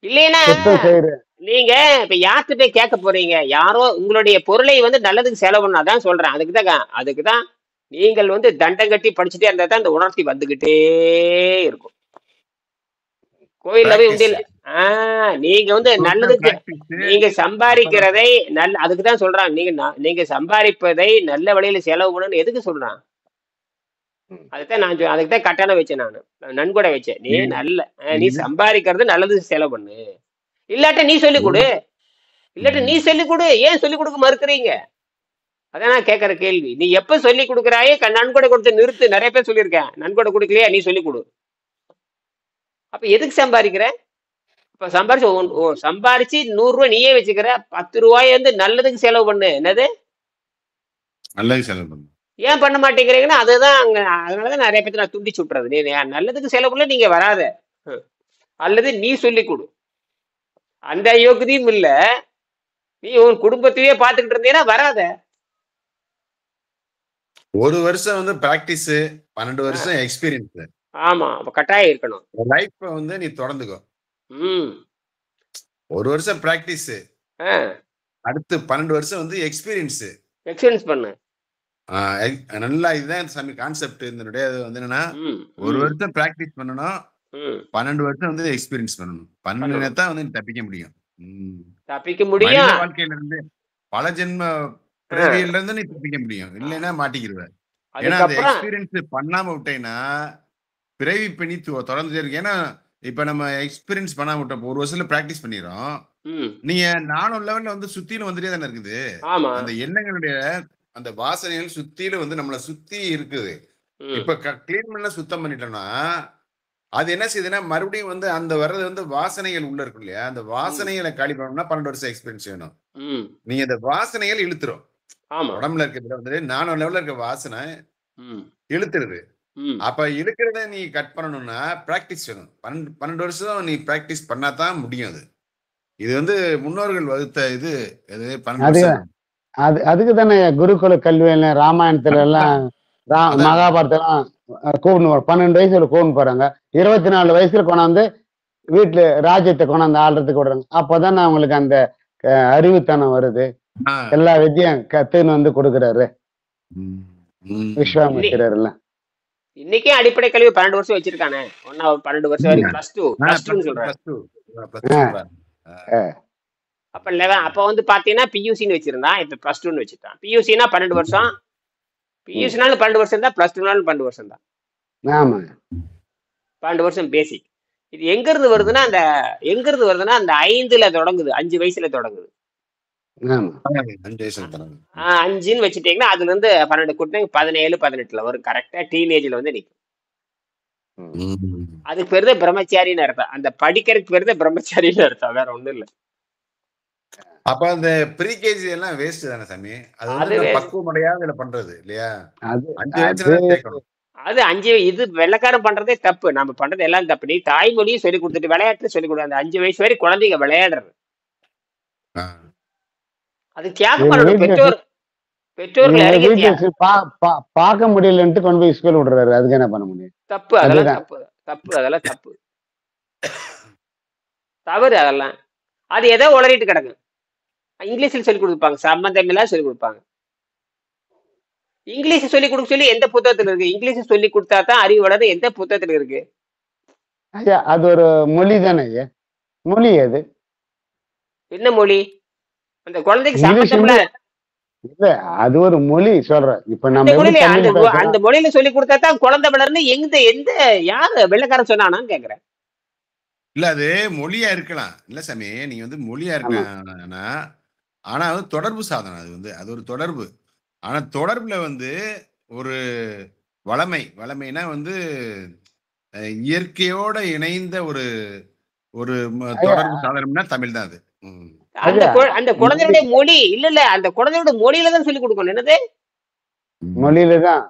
இல்லைன்னா நீங்க இப்ப யார்கிட்ட போய் கேட்க போறீங்க? யாரோ உங்களுடைய பொருளை வந்து நல்லதுக்கு செலவு பண்ண, அதான் சொல்றேன். அதுக்குதான் நீங்கள் வந்து தண்டம் கட்டி படிச்சுட்டே இருந்தா தான் இந்த உணர்ச்சி வந்துகிட்டே இருக்கும். கோயில்ல போய் உண்டியல நீங்க வந்து நல்லதுக்கு நீங்க சம்பாதிக்கிறதை அதுக்குதான் சொல்றாங்க. நீங்க சம்பாதிப்பதை நல்ல வழியில செலவு பண்ணணும்னு எதுக்கு சொல்றான்? அதுக்குதான் கட்டணம் வச்சேன், நானு நன்கொடை வச்சேன். நீ சம்பாதிக்கிறது நல்லது செலவு பண்ணு, இல்லாட்ட நீ சொல்லிக் கொடு, ஏன் சொல்லிக் கொடுக்க மறுக்கிறீங்க? அதான் நான் கேட்கற கேள்வி. நீ எப்ப சொல்லி கொடுக்குறாயே நன்கொடை கொடுத்து நிறுத்து. நிறைய பேர் சொல்லியிருக்கேன், நன்கொடை கொடுக்கலையா நீ சொல்லிக் கொடு. அப்ப எதுக்கு சம்பாதிக்கிற? இப்ப சம்பாரிச்சு 100 ரூபாய் நீயே வச்சுக்கிற, 10 ரூபாய் வந்து நல்லதுக்கு செலவு பண்ணு. என்னது நல்லது செலவு பண்ணு? ஏன் பண்ண மாட்டேங்கிறீங்கன்னா அதுதான் அதனாலதான் நிறைய பேர் நான் துண்டி சுட்டுறது. நீ நல்லதுக்கு செலவு பண்ணல, நீங்க வராத, அல்லது நீ சொல்லிக் கொடு. அந்த யோகியதையும் இல்ல, நீ உன் குடும்பத்தையே பாத்துக்கிட்டு இருந்தீங்கன்னா வராத. 1 வருஷம் வந்து பிராக்டிஸ், 12 வருஷம் எக்ஸ்பீரியன்ஸ். ஆமா, அப்ப கட்டாயம் இருக்கணும். லைஃப் வந்து நீ தொடர்ந்துக்கோ. 1 வருஷம் பிராக்டிஸ், அடுத்து 12 வருஷம் வந்து எக்ஸ்பீரியன்ஸ் பண்ணு. நல்லா இதுதான் சாமி கான்செப்ட். இதனுடைய வந்து என்னன்னா, 1 வருஷம் பிராக்டிஸ் பண்ணணும், 12 வருஷம் வந்து எக்ஸ்பீரியன்ஸ் பண்ணணும். பண்ணதான் வந்து தப்பிக்க முடியும். வாழ்க்கையில இருந்து பல ஜென்ம பிறவியில இருந்து நீ தப்பிக்க முடியும். இல்லைன்னா மாட்டிக்கிடுவ. ஏன்னா அந்த எக்ஸ்பீரியன்ஸ் பண்ணாம விட்டேன்னா பிறவி பண்ணி தொடர்ந்து இருக்கு. ஏன்னா இப்ப நம்ம எக்ஸ்பீரியன்ஸ் பண்ணாம விட்டோம், 1 வருஷத்துல பிராக்டிஸ் பண்ணிடுறோம். நீங்க நானும் லெவல்ல வந்து சுத்திலும் வந்துட்டே தானே இருக்குது. அந்த எண்ணங்களுடைய அந்த வாசனைகள் சுத்திலும் வந்து நம்மளை சுத்தி இருக்குது. இப்ப கிளீன் பண்ண சுத்தம் பண்ணிட்டோம்னா அது என்ன செய்யுதுன்னா மறுபடியும் வந்து அந்த வர்றது வந்து வாசனைகள் உள்ள இருக்கும் இல்லையா, அந்த வாசனைகளை காலி பண்ணணும்னா 12 வருஷம் எக்ஸ்பீரியன்ஸ் வேணும். நீங்க அந்த வாசனைகள் இழுத்துரும். உடம்புல இருக்க வந்து நானும் லெவல்ல இருக்க வாசனை இழுத்துருது. அப்ப இழுக்கிறத நீ கட் பண்ணணும்னா பிராக்டிஸ் வேணும். 12 வருஷம் நீ பிராக்டிஸ் பண்ணாதான் முடியும். இது வந்து முன்னோர்கள் வகுத்த இது. அதுக்கு தானே குருகுல கல்வியில ராமாயணத்துல எல்லாம் மகாபாரதம் கூப்பிட்டு 12 வயசுல கூப்பிட்டு போறாங்க, 24 வயசுல கொண்டாந்து வீட்டுல ராஜ்யத்தை கொண்டாந்து ஆள்றதுக்கு விடுறாங்க. அப்பதானே அவங்களுக்கு அந்த அறிவுத்தனம் வருது. எல்லா வித்தியும் கத்துன்னு வந்து கொடுக்குறாரு விஸ்வாமித்திரர் எல்லாம். இன்னைக்கே அடிப்படை கல்வி 12 வருஷம் வச்சிருக்கானே. 12 வருஷம் வரைக்கும் +2 சொல்றேன். அப்ப வந்து பாத்தீங்கன்னா பியூசின்னு வச்சிருந்தான், இப்ப +2 வச்சுட்டான். பியூசினா 12 வருஷம், பியூசினாலும் 12 வருஷம் தான், +2நாலும் 12 வருஷம் தான். 12 வருஷம் பேசிக். இது எங்க இருந்து வருதுன்னா அந்த 5ல தொடங்குது, 5 வயசுல தொடங்குது. 5ன்னு வச்சுட்டீங்கன்னா அதுல இருந்து 12 கூட்டினா 17, 18ல வரும். கரெக்டா டீனேஜ்ல வந்து நிக்கும். அதுக்கு பேருதே பிரம்மச்சாரின்னு அர்த்தம். அந்த படிக்கிறதுக்கு பேருதே பிரம்மச்சாரின்னு அர்த்தம், வேற ஒண்ணும் இல்ல. அப்ப அந்த ப்ரீ கேஜி எல்லாம் வேஸ்ட் தானே சாமி? அது பக்குவமடையாத பண்றது இல்லையா? அது 5 இது வெள்ளக்காரன் பண்றதே தப்பு. நம்ம பண்றது எல்லாம் தப்பு. நீ தாய்மொழியும் சொல்லி கொடுத்துட்டு விளையாட்டு சொல்லி கொடு. அந்த 5 வயசு வரை குழந்தைங்க விளையாடுறது, அது தியாகம் பண்ணணும். பெற்றோர்கள் பார்க்க முடியலன்ட்டு கொண்டு போய் ஸ்கூல் விடுறாரு. அதுக்கு என்ன பண்ண முடியும்? தப்பு, அதெல்லாம் தப்பு, தவறு அதெல்லாம். அது ஏதோ உளறிட்டு கிடக்கு. இங்கிலீஷில் சொல்லி கொடுப்பாங்க, சம்பந்தம் எல்லாம் சொல்லி கொடுப்பாங்க. இங்கிலீஷ் சொல்லி கொடுக்க சொல்லி எந்த புத்தகத்துல இருக்கு? இங்கிலீஷ் சொல்லி கொடுத்தா தான் அறிவு வளரும் எந்த புத்தகத்துல இருக்கு? ஐயா அது ஒரு மொழி தானே ஐயா, மொழி அது. என்ன மொழி? அந்த குழந்தைக்கு இங்கிலீஷ் சம்பந்தம் வந்து இல்ல, அது ஒரு மொழி சொல்றேன். இப்ப அந்த நம்ம எப்படி மொழியில தமிழ் அந்த பேசுறோம்? மொழியில சொல்லி கொடுத்தா தான் குழந்தை வளர்ந்து எந்த எந்த யாரு வெள்ளைக்காரன் சொன்னானான்னு கேக்குறேன். இல்ல அது மொழியா இருக்கலாம். இல்ல சாமி, நீங்க வந்து மொழியா ஆமா. இருக்கலாம். ஆனா வந்து தொடர்பு சாதனம் அது வந்து. அது ஒரு தொடர்பு. ஆனா தொடர்புல வந்து ஒரு வளமைனா வந்து இயற்கையோட இணைந்த ஒரு ஒரு ஐயா தொடர்பு சாதனம்னா தமிழ் தான் அது. ம். ஐயா அந்த மொழி குழந்தையுடைய மொழி இல்ல அந்த குழந்தையோட மொழியில தான் சொல்லி கொடுக்கணும். என்னது மொழியில தான்.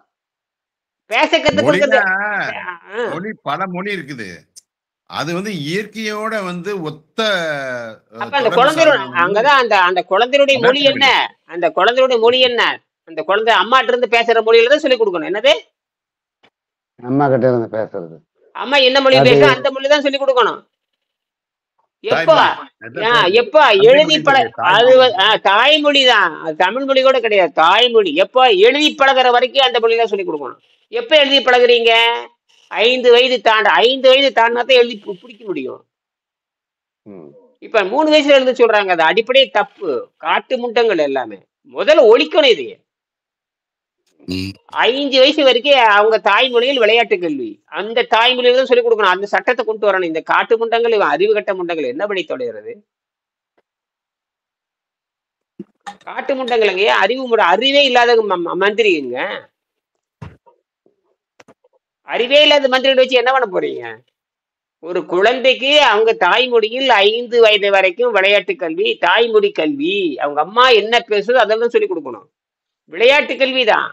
பேச கத்து மொழினா கொடுக்கறது? மொழி பல மொழி இருக்குது. அது வந்து இயற்கையோட வந்து ஒத்த அப்ப அந்த தொடர்பு குழந்தையோட சாதனம் வந்து அங்கதான் அந்த குழந்தையுடைய அதான் மொழி என்ன? தமிழ். அந்த குழந்தையுடைய மொழி என்ன? அந்த குழந்தை அம்மாட்ட இருந்து பேசுற மொழியில தான் சொல்லி கொடுக்கணும். என்னது அம்மா கிட்ட இருந்து பேசுறது. அம்மா என்ன மொழி அது பேசும் அந்த மொழி தான் சொல்லி கொடுக்கணும். எப்போ தாய்மொழி. அதான் பேரு. எப்போ தந்தை எழுதி மொழின்னு பழ இருக்கு. அது தாய்மொழி. தாய்மொழி தான். அது தமிழ் மொழி கூட கிடையாது, தாய்மொழி. எப்போ எழுதி பழகுற வரைக்கும் அந்த மொழி தான் சொல்லி கொடுக்கணும். எப்ப எழுதி பழகுறீங்க? 5 வயது தாண்டினா தான் எழுதி பிடிக்க முடியும். ம். இப்ப 3 வயசுல எழுத சொல்றாங்க, அது அடிப்படை தப்பு. காட்டு முண்டங்கள் எல்லாமே. முதல்ல ஒழிக்கணும் இது. ம். 5 வயசு வரைக்கும் அவங்க தாய்மொழியில் விளையாட்டு கல்வி, அந்த தாய்மொழியில தான் சொல்லிக் கொடுக்கணும். அந்த சட்டத்தை கொண்டு வரணும். இந்த காட்டு முண்டங்கள், இவன் அறிவு கட்ட முண்டங்கள் என்ன பண்ணி தொலைகிறது? காட்டு முண்டங்களுங்க, அறிவே இல்லாத மந்திரிங்க. அறிவே இல்லாத மந்திரிகளை வச்சு என்ன பண்ண போறீங்க? ஒரு குழந்தைக்கு அவங்க தாய்மொழியில் 5 வயது வரைக்கும் விளையாட்டு கல்வி, தாய்மொழி கல்வி. அவங்க அம்மா என்ன பேசுதோ அதெல்லாம் சொல்லிக் கொடுக்கணும். விளையாட்டு கல்விதான்.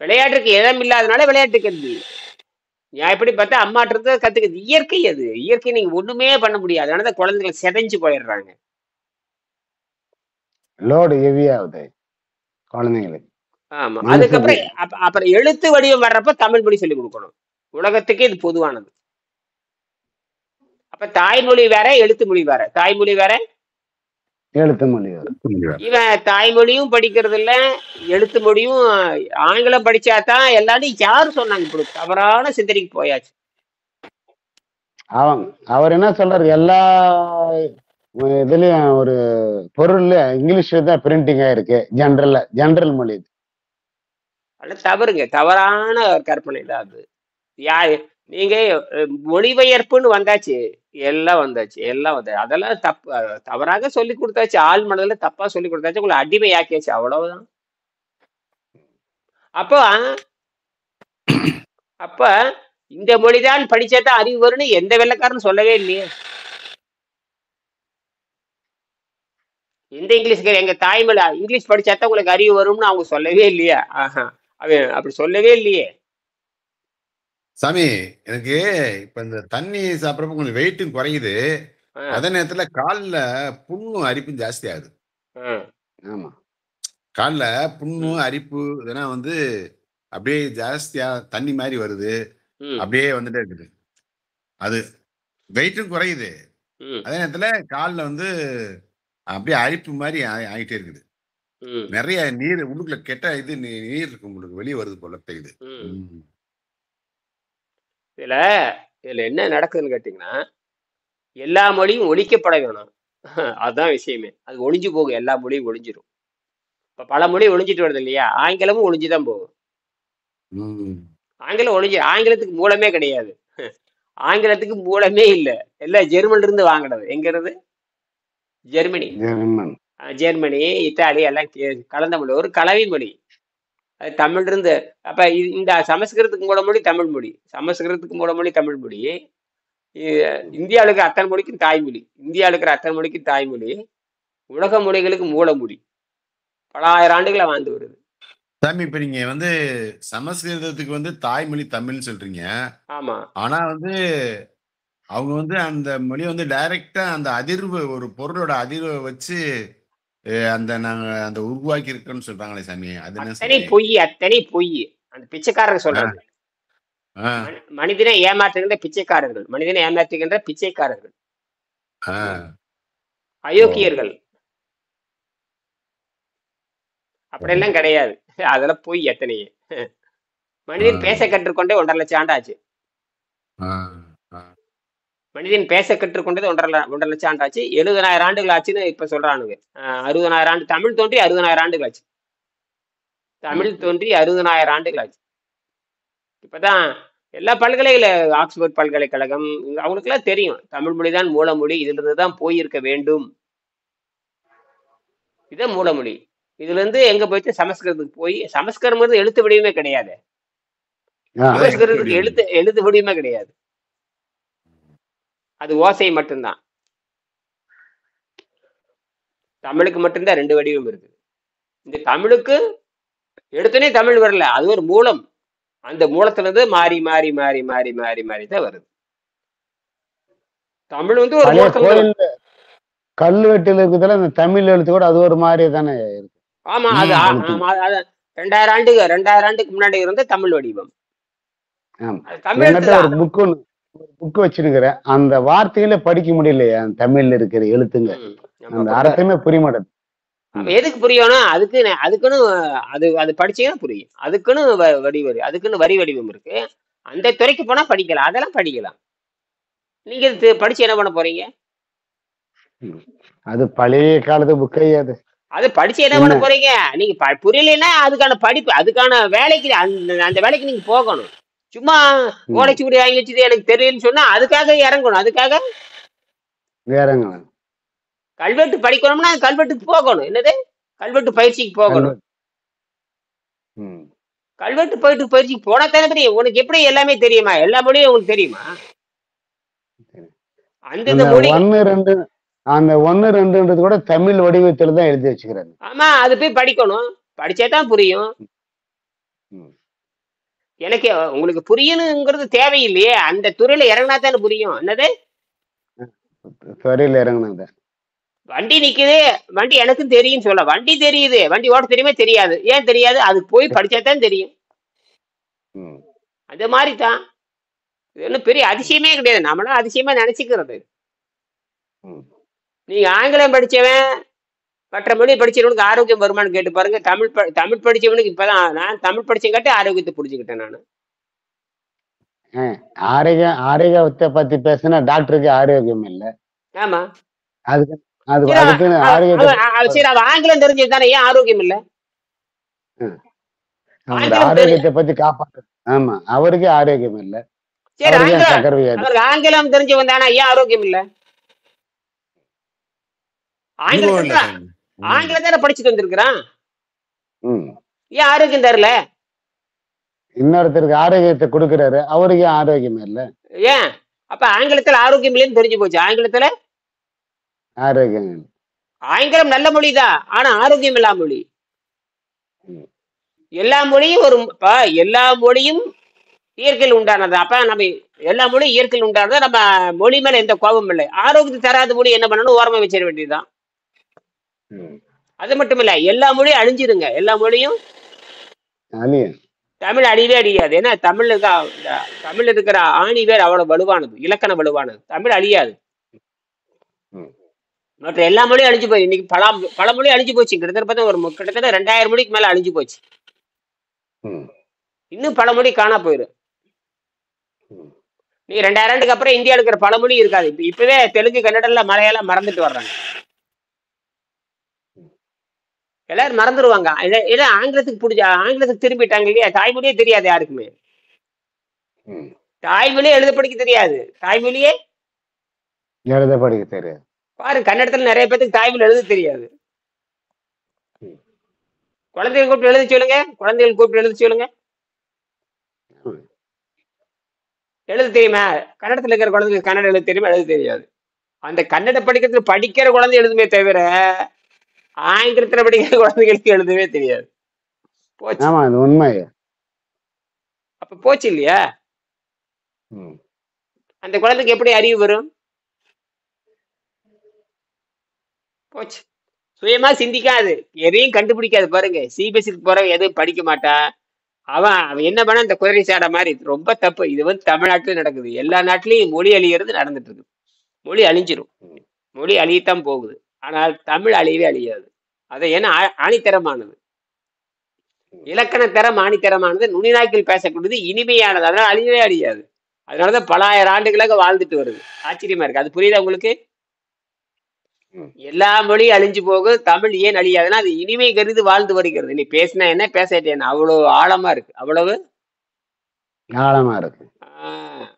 விளையாட்டுக்கு இடம் இல்லாதனால விளையாட்டு கல்வி. நான் எப்படி பார்த்தா அம்மாட்ட இருந்து கத்துக்குது. இயற்கை அது. இயற்கை நீங்க ஒண்ணுமே பண்ண முடியாது. அதனால தான் குழந்தைகள் சிதைஞ்சு போயிடுறாங்க. லோடு ஹெவி ஆகுது குழந்தைங்களுக்கு. ஆமா. மனசுக்கு. அதுக்கப்புறம் அப்புறம் எழுத்து வடிவம் வர்றப்ப தமிழ் மொழி சொல்லிக் கொடுக்கணும். உலகத்துக்கே இது பொதுவானது. அப்ப தாய்மொழி வேற, எழுத்து மொழி வேற. தாய்மொழி வேற, எழுத்து மொழி வேற. இவன் தாய்மொழியும் படிக்கிறது இல்ல, எழுத்து மொழியும். ஆங்கிலம் படிச்சாதான் எல்லாரும் யாரு சொன்னாங்க? இப்படி தவறான சிந்தனைக்கு போயாச்சு. அவர் என்ன சொல்றாரு, எல்லா இதுலயும் ஒரு பொருள்ல இங்கிலீஷ்ல தான் பிரிண்டிங் ஆயிருக்கு. ஜெனரல் மொழி இது. அது தவறுங்க. தவறான கற்பனை தான் அது. நீங்க மொழிபெயர்ப்புன்னு வந்தாச்சு, எல்லாம் வந்தாச்சு. அதெல்லாம் தப்பு. தவறாக சொல்லி கொடுத்தாச்சு. ஆள் மனதில் தப்பா சொல்லி கொடுத்தாச்சு. உங்களை அடிமையாக்கியாச்சு, அவ்வளவுதான். அப்போ அப்ப இந்த மொழிதான் படிச்சாதான் அறிவு வரும்னு எந்த வெள்ளைக்காரன்னு சொல்லவே இல்லையே. எந்த இங்கிலீஷ்கார எங்க தாய்மொழி இங்கிலீஷ் படிச்சாதான் உங்களுக்கு அறிவு வரும்னு அவங்க சொல்லவே இல்லையா? அவன் அப்படி சொல்லவே இல்லையே. சாமி, எனக்கு இப்ப இந்த தண்ணி சாப்பிட்றப்ப கொஞ்சம் வெயிட்டும் குறையுது. அதே நேரத்துல கால்ல புண்ணும் அரிப்பும் ஜாஸ்தி ஆகுது. ஆமா. கால்ல புண்ணும் அரிப்பு இதெல்லாம் வந்து அப்படியே ஜாஸ்தியா தண்ணி மாதிரி வருது. அப்படியே வந்துட்டே இருக்குது. அது வெயிட்டும் குறையுது. அதே நேரத்துல கால்ல வந்து அப்படியே அரிப்பு மாதிரி ஆகிட்டே இருக்குது. நிறைய நீர் உள்ளுக்குள்ள கெட்ட நீர் இருக்கு, உங்களுக்கு வெளியே வருது போல தெரியுது. இதுல என்ன நடக்குதுன்னு கேட்டீங்கன்னா, எல்லா மொழியும் ஒழிக்கப்பட வேணும். அதுதான் விஷயமே. அது ஒழிஞ்சு போகும். எல்லா மொழியும் ஒழிஞ்சிடும். இப்ப பல மொழி ஒழிஞ்சிட்டு வருது இல்லையா? ஆங்கிலமும் ஒழிஞ்சுதான் போகும். ஆங்கிலத்துக்கு மூலமே கிடையாது. ஆங்கிலத்துக்கு மூலமே இல்ல. எல்லாம் ஜெர்மன்ல இருந்து வாங்கினது. எங்க இருந்து? ஜெர்மனி, இத்தாலி எல்லாம் கலந்த மொழி. ஒரு கலவை மொழி. அது தமிழ் இருந்து. அப்ப இந்த சமஸ்கிருதத்துக்கு மூல மொழி தமிழ் மொழி. சமஸ்கிருதத்துக்கு மூல மொழி தமிழ் மொழி. இந்தியாவில் இருக்கிற அத்தனை மொழிக்கும் தாய்மொழி. இந்தியாவில் இருக்கிற அத்தனை மொழிக்கும் தாய்மொழி. உலக மொழிகளுக்கு மூலமொழி. பல ஆயிரம் ஆண்டுகளை வாழ்ந்து வருது. சாமி, இப்ப நீங்க வந்து சமஸ்கிருதத்துக்கு வந்து தாய்மொழி தமிழ்னு சொல்றீங்க. ஆமா. ஆனா வந்து அவங்க வந்து அந்த மொழி வந்து டைரக்டா அந்த அதிர்வு, ஒரு பொருளோட அதிர்வை வச்சு அந்த உருவாக்கி இருக்குன்னு சொல்றாங்களே சாமி. அது என்ன? அத்தனை பொய். அந்த பிச்சைக்காரர்கள் சொல்றாங்க. மனிதனை ஏமாற்றுகின்ற பிச்சைக்காரர்கள். மனிதனை ஏமாற்றுகின்ற பிச்சைக்காரர்கள், அயோக்கியர்கள். அப்படியெல்லாம் கிடையாது. அதெல்லாம் போய் எத்தனையே. மனிதன் பேச கற்றுக்கொண்டே 1.5 லட்சம் ஆண்டாச்சு. மனிதன் பேச கற்றுக்கொண்டது 1.5 லட்சம் ஆண்டாச்சு. 70,000 ஆண்டுகள் ஆச்சுன்னு இப்ப சொல்றானுங்க. 60,000 ஆண்டு தமிழ் தோன்றி 60,000 ஆண்டுகள் ஆச்சு. தமிழ் தோன்றி 60,000 ஆண்டுகள் ஆச்சு. இப்பதான் எல்லா ஆக்ஸ்போர்ட் பல்கலைக்கழகம் அவங்களுக்குலாம் தெரியும் தமிழ் மொழிதான் மூலமொழி, இதுல இருந்து தான் போயிருக்க வேண்டும். இதான் மூலமொழி. இதுல இருந்து எங்க போயிட்டு சமஸ்கிருதத்துக்கு போய் சமஸ்கிருதம் எழுத்து வடிவமே கிடையாது. சமஸ்கிருதத்துக்கு எழுத்து வடிவமே கிடையாது. அது ஓசை மட்டும்தான். தமிழுக்கு மட்டும்தான் 2 வடிவம் இருக்கு. இந்த தமிழுக்கு எடுத்தனே தமிழ் வரல, அது ஒரு மூலம். அந்த மூலத்துல இருந்து மாறி மாறி மாறி மாறி மாறி மாறி தான் வருது. தமிழ் வந்து ஒரு மூலத்துல கல்வெட்டுல இருக்குதுல அந்த தமிழ் எழுத்து கூட அது ஒரு மாதிரி தானே இருக்கு. ஆமா, அது 2000 ஆண்டுக்கு முன்னாடி இருந்த தமிழ் வடிவம். ஒரு புக் வச்சிருக்கிறேன், அந்த வார்த்தையில படிக்க முடியலையா தமிழ்ல இருக்கிற எழுத்துங்க, அந்த அர்த்தமே புரிய மாட்டேது. எதுக்கு புரியணும்? அதுக்குன்னு அது படிச்சீங்கன்னா புரியும். அதுக்குன்னு அதுக்குன்னு வரி வடிவம் இருக்கு. அந்த துறைக்கு போனா படிக்கலாம், அதெல்லாம் படிக்கலாம். நீங்க படிச்சு என்ன பண்ண போறீங்க? அது பழைய காலத்து புக்கை. அது படிச்சு என்ன பண்ண போறீங்க? நீங்க புரியலன்னா அதுக்கான படிப்பு, அதுக்கான வேலைக்கு அந்த வேலைக்கு நீங்க போகணும். சும்மா ஓலைச்சுவடி வாங்கி வச்சுது எனக்கு தெரியலன்னு சொன்னா அதுக்காக இறங்கணும். அதுக்காக கல்வெட்டு படிக்கணும்னா கல்வெட்டுக்கு போகணும். என்னது? கல்வெட்டு பயிற்சிக்கு போகணும். கல்வெட்டு பயிற்சிக்கு போனா தானே தெரியும். உனக்கு எப்படி எல்லாமே தெரியுமா? எல்லா மொழியும் உங்களுக்கு தெரியுமா? அந்த மொழி அந்த 1, 2ன்றது கூட தமிழ் வடிவத்துல தான் எழுதி வச்சுக்கிறாங்க. ஆமா, அது போய் படிக்கணும். படிச்சாதான் புரியும். எனக்கு உங்களுக்கு புரியணுங்கிறது தேவையில்லையே, அந்த துறையில இறங்கினா தானே புரியும். என்னது? துறையில இறங்கினா வண்டி நிக்குது, வண்டி எனக்கு தெரியும் சொல்ல, வண்டி தெரியுது, வண்டி ஓட்ட தெரியுமே தெரியாது. ஏன் தெரியாது? அது போய் படிச்சாதான் தெரியும். அந்த மாதிரி தான். இது ஒன்றும் பெரிய அதிசயமே கிடையாது. நம்மளாம் அதிசயமா நினைச்சுக்கிறது. நீங்க ஆங்கிலம் படிச்சவன் மற்ற மொழி படிச்சவனுக்கு ஆரோக்கியம் வருமானு கேட்டு பாருங்க. தமிழ் படிச்சவனுக்கு இப்பதான் நான் தமிழ் படிச்சங்காட்டி ஆரோக்கியத்தை புரிஞ்சுக்கிட்டேன். நானு ஆரோக்கியத்தை பத்தி பேசினா டாக்டருக்கு ஆரோக்கியம் இல்லை. ஆமா, சரி, அது ஆங்கிலம் தெரிஞ்சது தானே, ஏன் ஆரோக்கியம் இல்லை? ஆரோக்கியத்தை பத்தி காப்பாற்று. ஆமா, அவருக்கே ஆரோக்கியம் இல்லை. சரி, அவருக்கு ஆங்கிலம் தெரிஞ்சவன் தானே, ஏன் ஆரோக்கியம் இல்லை? ஆங்கிலத்தான படிச்சுட்டு வந்திருக்கிறான், ஏன் ஆரோக்கியம் தரல? இன்னொருத்தருக்கு ஆரோக்கியத்தை கொடுக்கிறாரு, அவருக்கு ஆரோக்கியம் இல்ல. ஏன்? அப்ப ஆங்கிலத்துல ஆரோக்கியம் இல்லைன்னு தெரிஞ்சு போச்சு. ஆங்கிலத்துல ஆரோக்கியம், ஆங்கிலம் நல்ல மொழிதான், ஆனா ஆரோக்கியம் இல்லா மொழி. எல்லா மொழியும் எல்லா மொழியும் இயற்கையில் உண்டானது. அப்ப நம்ம எல்லா மொழியும் இயற்கையில் உண்டானது. நம்ம மொழி மேல எந்த கோபம் இல்லை. ஆரோக்கியத்தை தராத மொழி என்ன பண்ணணும்? ஓரமா வச்சிட வேண்டியதுதான். அது மட்டும் இல்ல, எல்லா மொழியும் அழிஞ்சிருங்க. எல்லா மொழியும் தமிழ் அழியவே அழியாது. ஏன்னா தமிழ் இருக்கிற ஆணி வேர் அவ்வளவு வலுவானது, இலக்கண வலுவானது. தமிழ் அழியாது. மற்ற எல்லா மொழியும் அழிஞ்சு போய் இன்னைக்கு பல மொழி அழிஞ்சு போச்சு. கிட்டத்தட்ட 2000 மொழிக்கு மேல அழிஞ்சு போச்சு. இன்னும் பல மொழி காணா போயிடும். நீ 2000 ஆண்டுக்கு அப்புறம் இந்தியா இருக்கிற பல மொழி இருக்காது. இப்பவே தெலுங்கு, கன்னடம்ல, மலையாளம் மறந்துட்டு வர்றாங்க. எல்லாரும் மறந்துடுவாங்க. ஏன்னா ஆங்கிலத்துக்கு திரும்பிட்டாங்க இல்லையா? தாய்மொழியே தெரியாது யாருக்குமே. தாய்மொழியே எழுத படிக்க தெரியாது. தாய்மொழியே எழுத படிக்க தெரியாது. பாரு, கன்னடத்துல நிறைய பேருக்கு தாய்மொழி எழுத தெரியாது. குழந்தைகள் கூப்பிட்டு எழுத சொல்லுங்க, குழந்தைகள் கூப்பிட்டு எழுத சொல்லுங்க. எழுத தெரியுமா? கன்னடத்துல இருக்கிற குழந்தைகளுக்கு கன்னடம் எழுத தெரியுமா? எழுத தெரியாது. அந்த கன்னட படிக்கிற குழந்தை எழுதுமே தவிர ஆங்கிலத்துல படிக்கிற குழந்தைகளுக்கு எழுதவே தெரியாது. போச்சு. உண்மை. அப்ப போச்சு இல்லையா? அந்த குழந்தைக்கு எப்படி அறிவு வரும்? போச்சு. சுயமா சிந்திக்காது, எதையும் கண்டுபிடிக்காது. பாருங்க, சிபிஎஸ்சிக்கு போற எதுவும் படிக்க மாட்டா. அவன் என்ன பண்ண, இந்த குதிரை சாடை மாதிரி. ரொம்ப தப்பு. இது வந்து தமிழ்நாட்டிலும் நடக்குது. எல்லா நாட்டிலையும் மொழி அழிகிறது நடந்துட்டு இருக்கு. மொழி அழிஞ்சிரும், மொழி அழியத்தான் போகுது. ஆனால் தமிழ் அழியவே அழியாது. அதை ஏன்னா ஆணித்தரமானது. இலக்கணத்தரம் ஆணித்தரமானது நுனிநாக்கில் பேசக்கூடியது இனிமையானது, அதனால அழியவே அழியாது. அதனாலதான் பல ஆயிரம் ஆண்டுகளாக வாழ்ந்துட்டு வருது. ஆச்சரியமா இருக்கு. அது புரியுதா உங்களுக்கு? எல்லா மொழியும் அழிஞ்சு போகும், தமிழ் ஏன் அழியாதுன்னா அது இனிமை கருதி வாழ்ந்து வருகிறது. நீ பேசினா என்ன பேசாட்டே என்ன, அவ்வளவு ஆழமா இருக்கு. அவ்வளவு ஆழமா இருக்கு.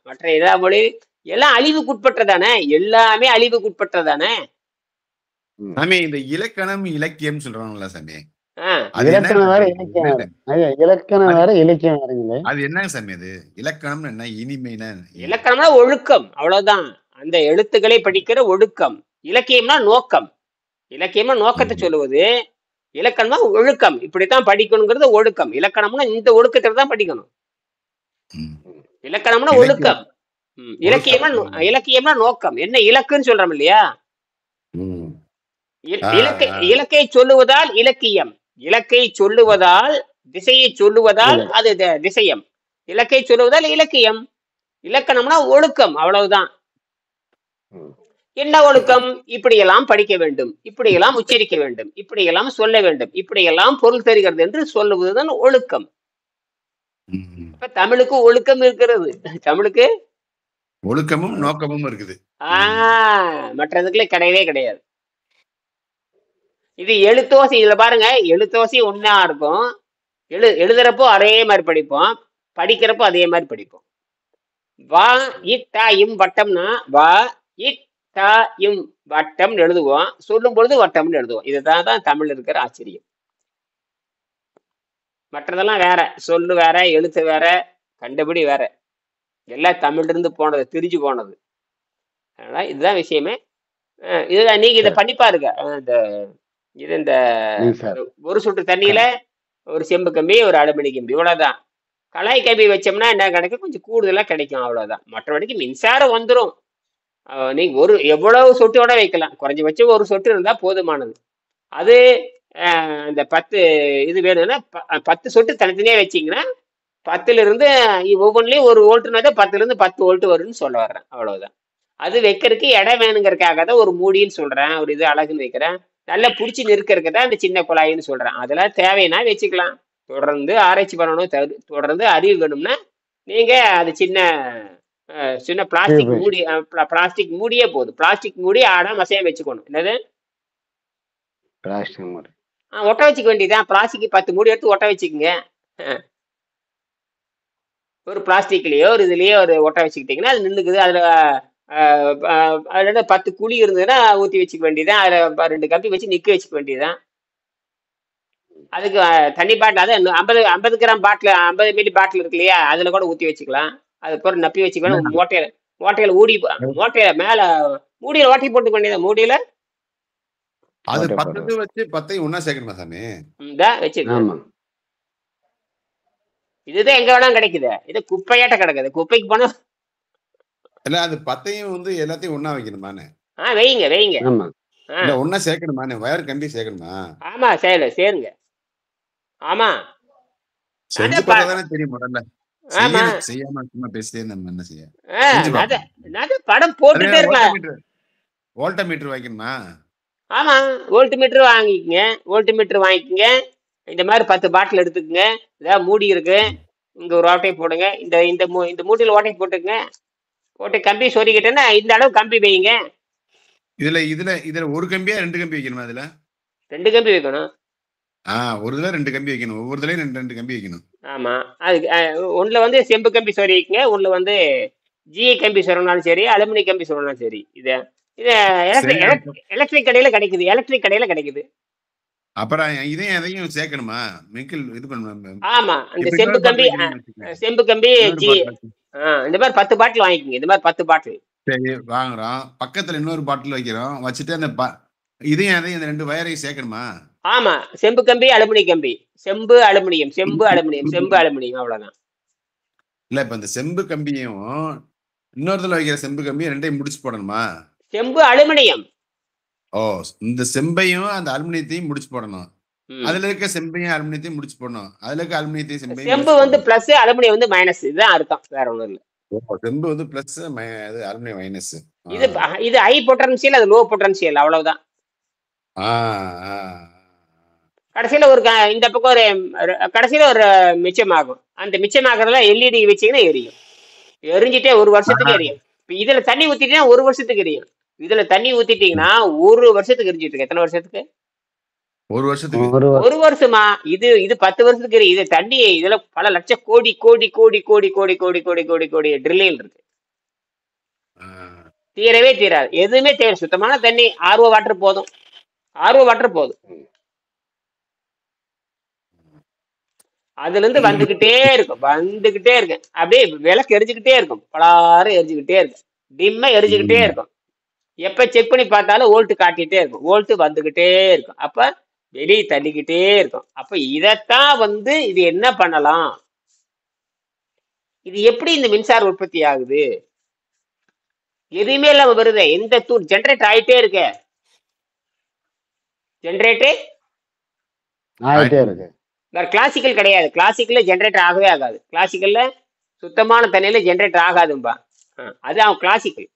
மற்ற எல்லா மொழி எல்லாம் அழிவுக்குட்பட்டதானே, எல்லாமே அழிவுக்குட்பட்டதானே. சாமி இந்த இலக்கணம் இலக்கியம் சொல்றாங்கல்ல சாமி, இலக்கணம் வேற இலக்கியம் வேற. இலக்கணம் வேற இலக்கியம் வேறங்களே. அது என்னங்க சாமி அது? இலக்கணம்னு என்ன? இனிமைனா? இலக்கணம்னா ஒழுக்கம், அவ்வளவுதான். அந்த எழுத்துக்களை படிக்கிற ஒழுக்கம். இலக்கியம்னா நோக்கம். இலக்கியம்னா நோக்கத்தை சொல்லுவது, இலக்கணம்னா ஒழுக்கம். இப்படித்தான் படிக்கணுங்கிறது ஒழுக்கம். இலக்கணம்னா இந்த ஒழுக்கத்துல தான் படிக்கணும். இலக்கணம்னா ஒழுக்கம். இலக்கியம்னா நோக்கம். என்ன இலக்குன்னு சொல்றோம் இல்லையா? இலக்கை சொல்லுவதால் இலக்கியம், இலக்கை சொல்லுவதால் திசையை சொல்லுவதால் அது திசையம், இலக்கை சொல்லுவதால் இலக்கியம். இலக்கணம்னா ஒழுக்கம், அவ்வளவுதான். என்ன ஒழுக்கம்? இப்படியெல்லாம் படிக்க வேண்டும், இப்படியெல்லாம் உச்சரிக்க வேண்டும், இப்படியெல்லாம் சொல்ல வேண்டும், இப்படியெல்லாம் பொருள் தருகிறது என்று சொல்லுவதுதான் ஒழுக்கம். இப்ப தமிழுக்கு ஒழுக்கம் இருக்கிறது, தமிழுக்கு ஒழுக்கமும் நோக்கமும் இருக்குது. மற்றதுக்குள்ள கிடையவே கிடையாது. இது எழுத்தோசி. இதுல பாருங்க, எழுத்தோசி ஒன்னா இருக்கும். எழுதுறப்போ அதே மாதிரி படிப்போம், படிக்கிறப்போ அதே மாதிரி படிப்போம். வா இட் இம் வட்டம்னா வா இட் இம் வட்டம் எழுதுவோம், சொல்லும் பொழுது வட்டம்னு எழுதுவோம். இதுதான் தமிழ் இருக்கிற ஆச்சரியம். மற்றதெல்லாம் வேற, சொல்லு வேற, எழுத்து வேற, கண்டபடி வேற, எல்லாம் தமிழ்ல இருந்து போனது, திரிஞ்சு போனது. அதனால இதுதான் விஷயமே. இதுதான் நீங்க இதை பண்ணி பாருங்க. இந்த ஒரு சொட்டு தண்ணியில ஒரு செம்பு கம்பி, ஒரு அலுமினி கம்பி, இவ்வளவுதான். கலாய் கம்பி வச்சோம்னா என்ன கிடைக்கும்? கொஞ்சம் கூடுதலா கிடைக்கும், அவ்வளவுதான். மற்றபடிக்கு மின்சாரம் வந்துடும். நீங்க எவ்வளவு சொட்டோட வைக்கலாம், குறைஞ்சபட்சம் ஒரு சொட்டு இருந்தா போதுமானது. அது இந்த 10 இது வேணும்னா 10 சொட்டு தனித்தனியா வச்சிங்கன்னா 10ல இருந்து ஒவ்வொன்றிலையும் 1 வோல்ட்னா 10ல இருந்து 10 வோல்ட் வரும்னு சொல்ல வர்றேன், அவ்வளவுதான். அது வைக்கிறதுக்கு இடம் வேணுங்கிறதுக்காக தான் ஒரு மூடின்னு சொல்றேன், ஒரு இது அழகுன்னு வைக்கிறேன். நல்லா பிடிச்சி நிற்கிறதுக்கு தான் இந்த சின்ன குழாயின்னு சொல்றேன். அதெல்லாம் தேவைன்னா வச்சுக்கலாம். தொடர்ந்து ஆராய்ச்சி பண்ணணும், தொடர்ந்து அறிவு வேணும்னா நீங்க அது சின்ன பிளாஸ்டிக் மூடி, பிளாஸ்டிக் மூடியே போதும். பிளாஸ்டிக் மூடி மசையா வச்சுக்கணும். என்னது? ஒட்ட வச்சுக்க வேண்டியதான். பிளாஸ்டிக் 10 மூடி எடுத்து ஒட்ட வச்சுக்கோங்க. ஒரு பிளாஸ்டிக்லயோ ஒரு இதுலயோ ஒரு ஒட்ட வச்சுக்கிட்டீங்கன்னா அது நின்றுக்குது. அதுல 10 குழி இருந்ததுன்னா ஊற்றி வச்சுக்க வேண்டியதான். அதுல 2 கம்பி வச்சு நிக்க வச்சுக்க வேண்டியதான். அதுக்கு தண்ணி பாட்டில், அது 50 கிராம் பாட்டில், 50 மில்லி பாட்டில் இருக்கு இல்லையா, அதுல கூட ஊற்றி வச்சுக்கலாம். அது பிறகு நப்பி வச்சுக்கலாம். ஓட்டையில மூட்டையில மேல மூடியில ஓட்டை போட்டுக்க வேண்டியதான். மூடியில அது 10 வச்சு 10 ஒண்ணா சேர்க்கணுமா சாமி? வச்சுக்கணும். இதுதான் எங்க வேணாலும் கிடைக்குது. இது குப்பையாட்ட கிடக்குது. குப்பைக்கு போனா இல்ல, அது 10ஐயும் வந்து எல்லாத்தையும் ஒண்ணா வைக்கணுமானே? வைங்க. இல்ல, ஒண்ணா சேர்க்கணுமானே? வயர் கம்பி சேர்க்கணுமா? ஆமா, சேருங்க. ஆமா, செஞ்சு பார்த்தாதானே தெரியும் முதல்ல. செய்யாம சும்மா பேசிட்டே நம்ம என்ன செய்ய? படம் போட்டுட்டே இருக்கலாம். வோல்ட்மீட்டர் வைக்கணுமா? ஆமா, வோல்ட்மீட்டர் வாங்கிக்கங்க. இந்த மாதிரி 10 பாட்டில் எடுத்துக்கங்க. இதான் மூடி இருக்கு, இங்க ஒரு ஓட்டை போடுங்க. இந்த மூடியில ஓட்டை போட்டுங்க. போட்டு கம்பி சொருகிட்டேன்னா இந்த அளவு கம்பி வைங்க. இதுல ஒரு கம்பியா 2 கம்பி வைக்கணுமா? அதுல 2 கம்பி வைக்கணும். ஒரு இதுல 2 கம்பி வைக்கணும். ஒவ்வொரு இதுலயும் 2 கம்பி வைக்கணும். ஆமா, அதுக்கு ஒண்ணுல வந்து செம்பு கம்பி சொருகிக்கங்க, ஒண்ணுல வந்து ஜிஐ கம்பி சொருகினாலும் சரி, அலுமினி கம்பி சொருகினாலும் சரி. இது எலக்ட்ரிக் கடையில கிடைக்குது. அப்புறம் இதையும் அதையும் சேர்க்கணுமா? இது பண்ணணும். ஆமா, இந்த செம்பு கம்பி ஜி இந்த மாதிரி 10 பாட்டில் வாங்கிக்கோங்க. இந்த மாதிரி 10 பாட்டில் சரி வாங்குறோம். பக்கத்துல இன்னொரு பாட்டில் வைக்கிறோம். வச்சுட்டு அந்த இதையும் அதையும் இந்த 2 வயரையும் சேர்க்கணுமா? ஆமா, செம்பு கம்பி, அலுமினி கம்பி, செம்பு அலுமினியம், அவ்வளவுதான். இல்ல, இப்ப இந்த செம்பு கம்பியும் இன்னொருத்துல வைக்கிற செம்பு கம்பியும் 2ஐயும் முடிச்சு போடணுமா? செம்பு அலுமினியம். இந்த செம்பையும் அந்த அலுமினியத்தையும் முடிச்சு போடணும். அதுல இருக்க செம்பையும் அலுமினியத்தையும் முடிச்சு போடணும். அதுல இருக்க அலுமினியத்தையும் செம்பையும். செம்பு வந்து பிளஸ், அலுமினியம் வந்து மைனஸ். இதுதான் அர்த்தம், வேற ஒண்ணும் இல்ல. செம்பு வந்து பிளஸ், அலுமினியம் மைனஸ். இது ஹை பொட்டன்ஷியல், அது லோ பொட்டன்ஷியல், அவ்வளவுதான். கடைசியில இந்த பக்கம் கடைசியில ஒரு மிச்சமாகும். அந்த மிச்சமாகறதுல எல்இடி வச்சீங்கன்னா எரியும். எரிஞ்சிட்டே ஒரு வருஷத்துக்கு எரியும். இப்ப இதுல தண்ணி ஊத்திட்டீங்கன்னா ஒரு வருஷத்துக்கு எரியும். இதுல தண்ணி ஊத்திட்டீங்கன்னா ஒரு வருஷத்துக்கு எரிஞ்சிட்டு இருக்கு. எத்தனை வருஷத்துக்கு? ஒரு வருஷத்துக்கு. ஒரு வருஷமா? இது 10 வருஷத்துக்கு எரியும். இது தண்ணி இதுல பல லட்சம் கோடி கோடி கோடி கோடி கோடி கோடி கோடி கோடி கோடி ட்ரில்லியன் இருக்கு. தீரவே தீராது. எதுவுமே தேவை. சுத்தமான தண்ணி ஆர்ஓ வாட்டர் போதும். ஆர்ஓ வாட்டர் போதும். அதுல இருந்து வந்துகிட்டே இருக்கும். அப்படியே விளக்கு எரிஞ்சுக்கிட்டே இருக்கும். பலாறு எரிஞ்சுக்கிட்டே இருக்கும். டிம்மா எரிஞ்சுக்கிட்டே இருக்கும். எப்ப செக் பண்ணி பார்த்தாலும் வோல்ட் காட்டிட்டே இருக்கும். வோல்ட் வந்துகிட்டே இருக்கும். அப்ப வெளியே தள்ளிக்கிட்டே இருக்கும். அப்ப இதத்தான் இது என்ன பண்ணலாம்? இது எப்படி இந்த மின்சார உற்பத்தி ஆகுது? எதுவுமே இல்லாம வருது. எந்த ஜெனரேட் ஆயிட்டே இருக்க. ஜெனரேட்டே ஆயிட்டே இருக்கு. வேற கிளாசிக்கல் கிடையாது. கிளாசிக்கல்ல ஜென்ரேட்டர் ஆகவே ஆகாது. கிளாசிக்கல்ல சுத்தமான தண்ணியில ஜென்ரேட்டர் ஆகாதும்பா. அது அவன் கிளாசிக்கல்.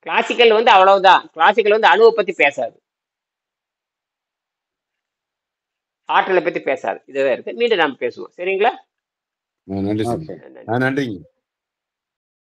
கிளாசிக்கல் அவ்வளவுதான். கிளாசிக்கல் அணுவை பத்தி பேசாது, ஆற்றலை பத்தி பேசாது. இதுதான் இருக்கு. மீண்டும் நாம் பேசுவோம். சரிங்களா? நன்றி. நன்றிங்க.